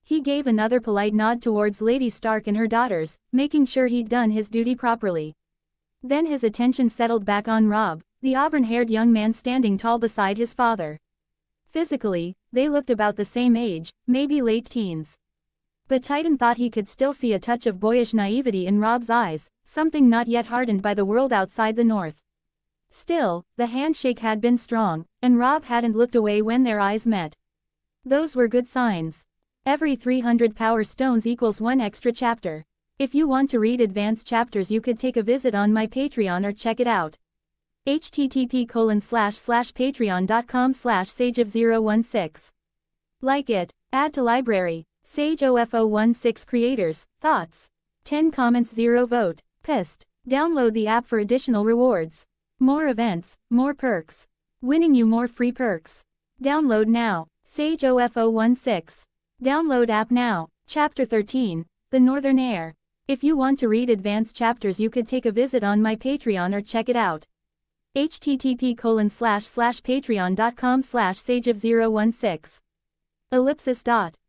He gave another polite nod towards Lady Stark and her daughters, making sure he'd done his duty properly. Then his attention settled back on Robb, the auburn-haired young man standing tall beside his father. Physically, they looked about the same age, maybe late teens. But Titan thought he could still see a touch of boyish naivety in Robb's eyes, something not yet hardened by the world outside the north. Still, the handshake had been strong, and Robb hadn't looked away when their eyes met. Those were good signs. Every 300 power stones equals 1 extra chapter. If you want to read advanced chapters, you could take a visit on my Patreon or check it out. http://patreon.com/sageof016. Like it, add to library. SageOF016 creators, thoughts. 10 comments, 0 vote, pissed. Download the app for additional rewards. More events, more perks. Winning you more free perks. Download now. SageOF016. Download app now. Chapter 13, The Northern Heir. If you want to read advanced chapters, you could take a visit on my Patreon or check it out. http://patreon.com/sageof016. Ellipsis.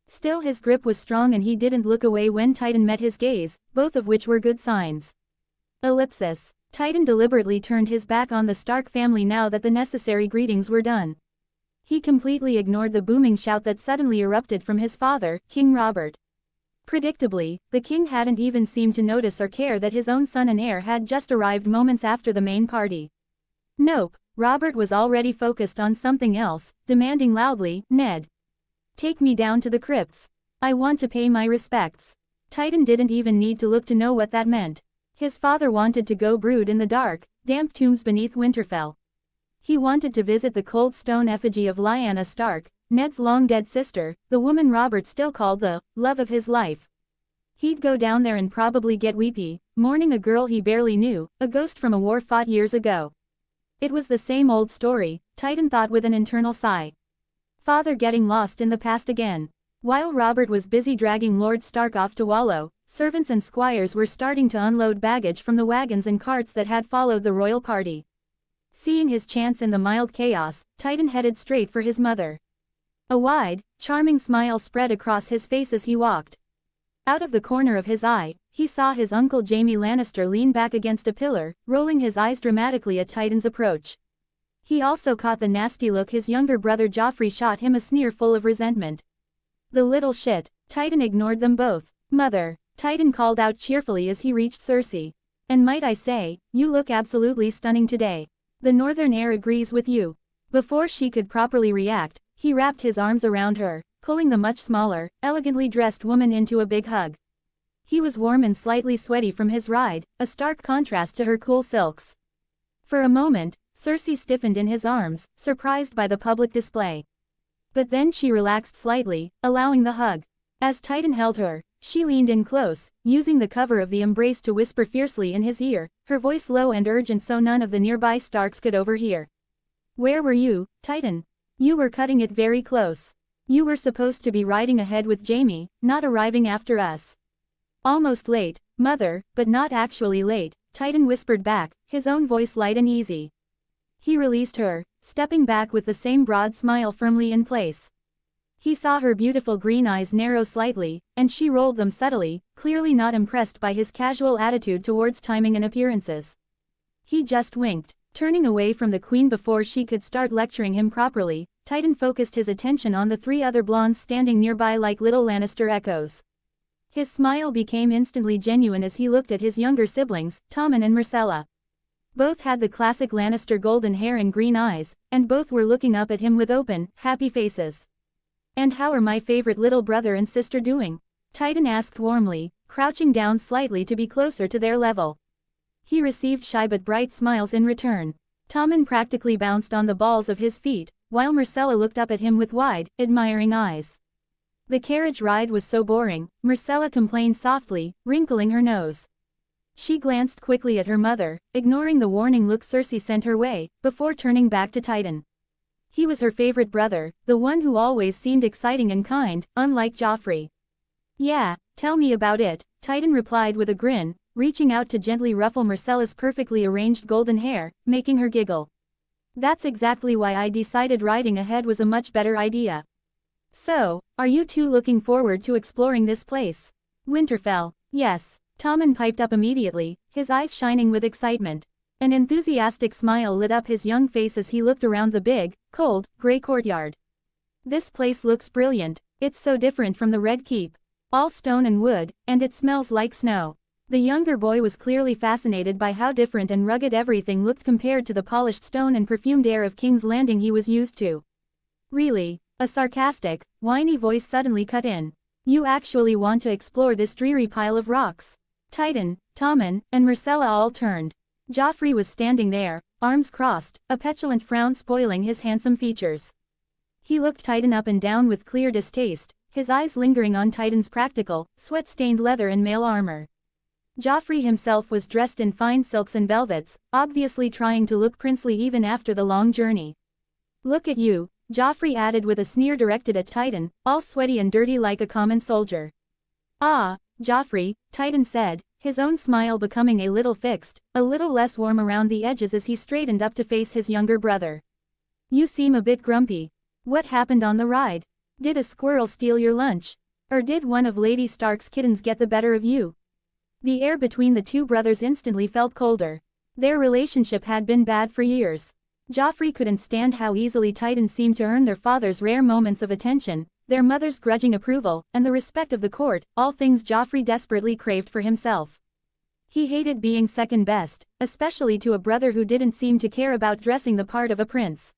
Still his grip was strong and he didn't look away when Titan met his gaze, both of which were good signs. Ellipsis. Titan deliberately turned his back on the Stark family now that the necessary greetings were done. He completely ignored the booming shout that suddenly erupted from his father, King Robert. Predictably, the king hadn't even seemed to notice or care that his own son and heir had just arrived moments after the main party. Nope, Robert was already focused on something else, demanding loudly, "Ned, take me down to the crypts. I want to pay my respects." Titan didn't even need to look to know what that meant. His father wanted to go brood in the dark, damp tombs beneath Winterfell. He wanted to visit the cold stone effigy of Lyanna Stark, Ned's long-dead sister, the woman Robert still called the love of his life. He'd go down there and probably get weepy, mourning a girl he barely knew, a ghost from a war fought years ago. It was the same old story, Titan thought with an internal sigh. Father getting lost in the past again. While Robert was busy dragging Lord Stark off to wallow, servants and squires were starting to unload baggage from the wagons and carts that had followed the royal party. Seeing his chance in the mild chaos, Titan headed straight for his mother. A wide, charming smile spread across his face as he walked. Out of the corner of his eye, he saw his uncle Jaime Lannister lean back against a pillar, rolling his eyes dramatically at Titan's approach. He also caught the nasty look his younger brother Joffrey shot him, a sneer full of resentment. "The little shit." Titan ignored them both. "Mother," Titan called out cheerfully as he reached Cersei. "And might I say, you look absolutely stunning today. The Northern Heir agrees with you." Before she could properly react, he wrapped his arms around her, pulling the much smaller, elegantly dressed woman into a big hug. He was warm and slightly sweaty from his ride, a stark contrast to her cool silks. For a moment, Cersei stiffened in his arms, surprised by the public display. But then she relaxed slightly, allowing the hug. As Titan held her, she leaned in close, using the cover of the embrace to whisper fiercely in his ear, her voice low and urgent so none of the nearby Starks could overhear. "Where were you, Titan? You were cutting it very close. You were supposed to be riding ahead with Jaime, not arriving after us." "Almost late, mother, but not actually late," Titan whispered back, his own voice light and easy. He released her, stepping back with the same broad smile firmly in place. He saw her beautiful green eyes narrow slightly, and she rolled them subtly, clearly not impressed by his casual attitude towards timing and appearances. He just winked. Turning away from the queen before she could start lecturing him properly, Titan focused his attention on the 3 other blondes standing nearby like little Lannister echoes. His smile became instantly genuine as he looked at his younger siblings, Tommen and Myrcella. Both had the classic Lannister golden hair and green eyes, and both were looking up at him with open, happy faces. "And how are my favorite little brother and sister doing?" Titan asked warmly, crouching down slightly to be closer to their level. He received shy but bright smiles in return. Tommen practically bounced on the balls of his feet, while Myrcella looked up at him with wide, admiring eyes. The carriage ride was so boring, Myrcella complained softly, wrinkling her nose. She glanced quickly at her mother, ignoring the warning look Cersei sent her way, before turning back to Titan. He was her favorite brother, the one who always seemed exciting and kind, unlike Joffrey. "Yeah, tell me about it," Titan replied with a grin, reaching out to gently ruffle Myrcella's perfectly arranged golden hair, making her giggle. "That's exactly why I decided riding ahead was a much better idea. So, are you two looking forward to exploring this place?" "Winterfell, yes," Tommen piped up immediately, his eyes shining with excitement. An enthusiastic smile lit up his young face as he looked around the big, cold, gray courtyard. "This place looks brilliant. It's so different from the Red Keep. All stone and wood, and it smells like snow." The younger boy was clearly fascinated by how different and rugged everything looked compared to the polished stone and perfumed air of King's Landing he was used to. "Really?" A sarcastic, whiny voice suddenly cut in. You actually want to explore this dreary pile of rocks? Titan, Tommen, and Myrcella all turned. Joffrey was standing there, arms crossed, a petulant frown spoiling his handsome features. He looked Titan up and down with clear distaste, his eyes lingering on Titan's practical, sweat-stained leather and mail armor. Joffrey himself was dressed in fine silks and velvets, obviously trying to look princely even after the long journey. Look at you, Joffrey added with a sneer directed at Titan, all sweaty and dirty like a common soldier. Ah, Joffrey, Titan said, his own smile becoming a little fixed, a little less warm around the edges as he straightened up to face his younger brother. You seem a bit grumpy. What happened on the ride? Did a squirrel steal your lunch? Or did one of Lady Stark's kittens get the better of you? The air between the two brothers instantly felt colder. Their relationship had been bad for years. Joffrey couldn't stand how easily Titan seemed to earn their father's rare moments of attention, their mother's grudging approval, and the respect of the court, all things Joffrey desperately craved for himself. He hated being second best, especially to a brother who didn't seem to care about dressing the part of a prince.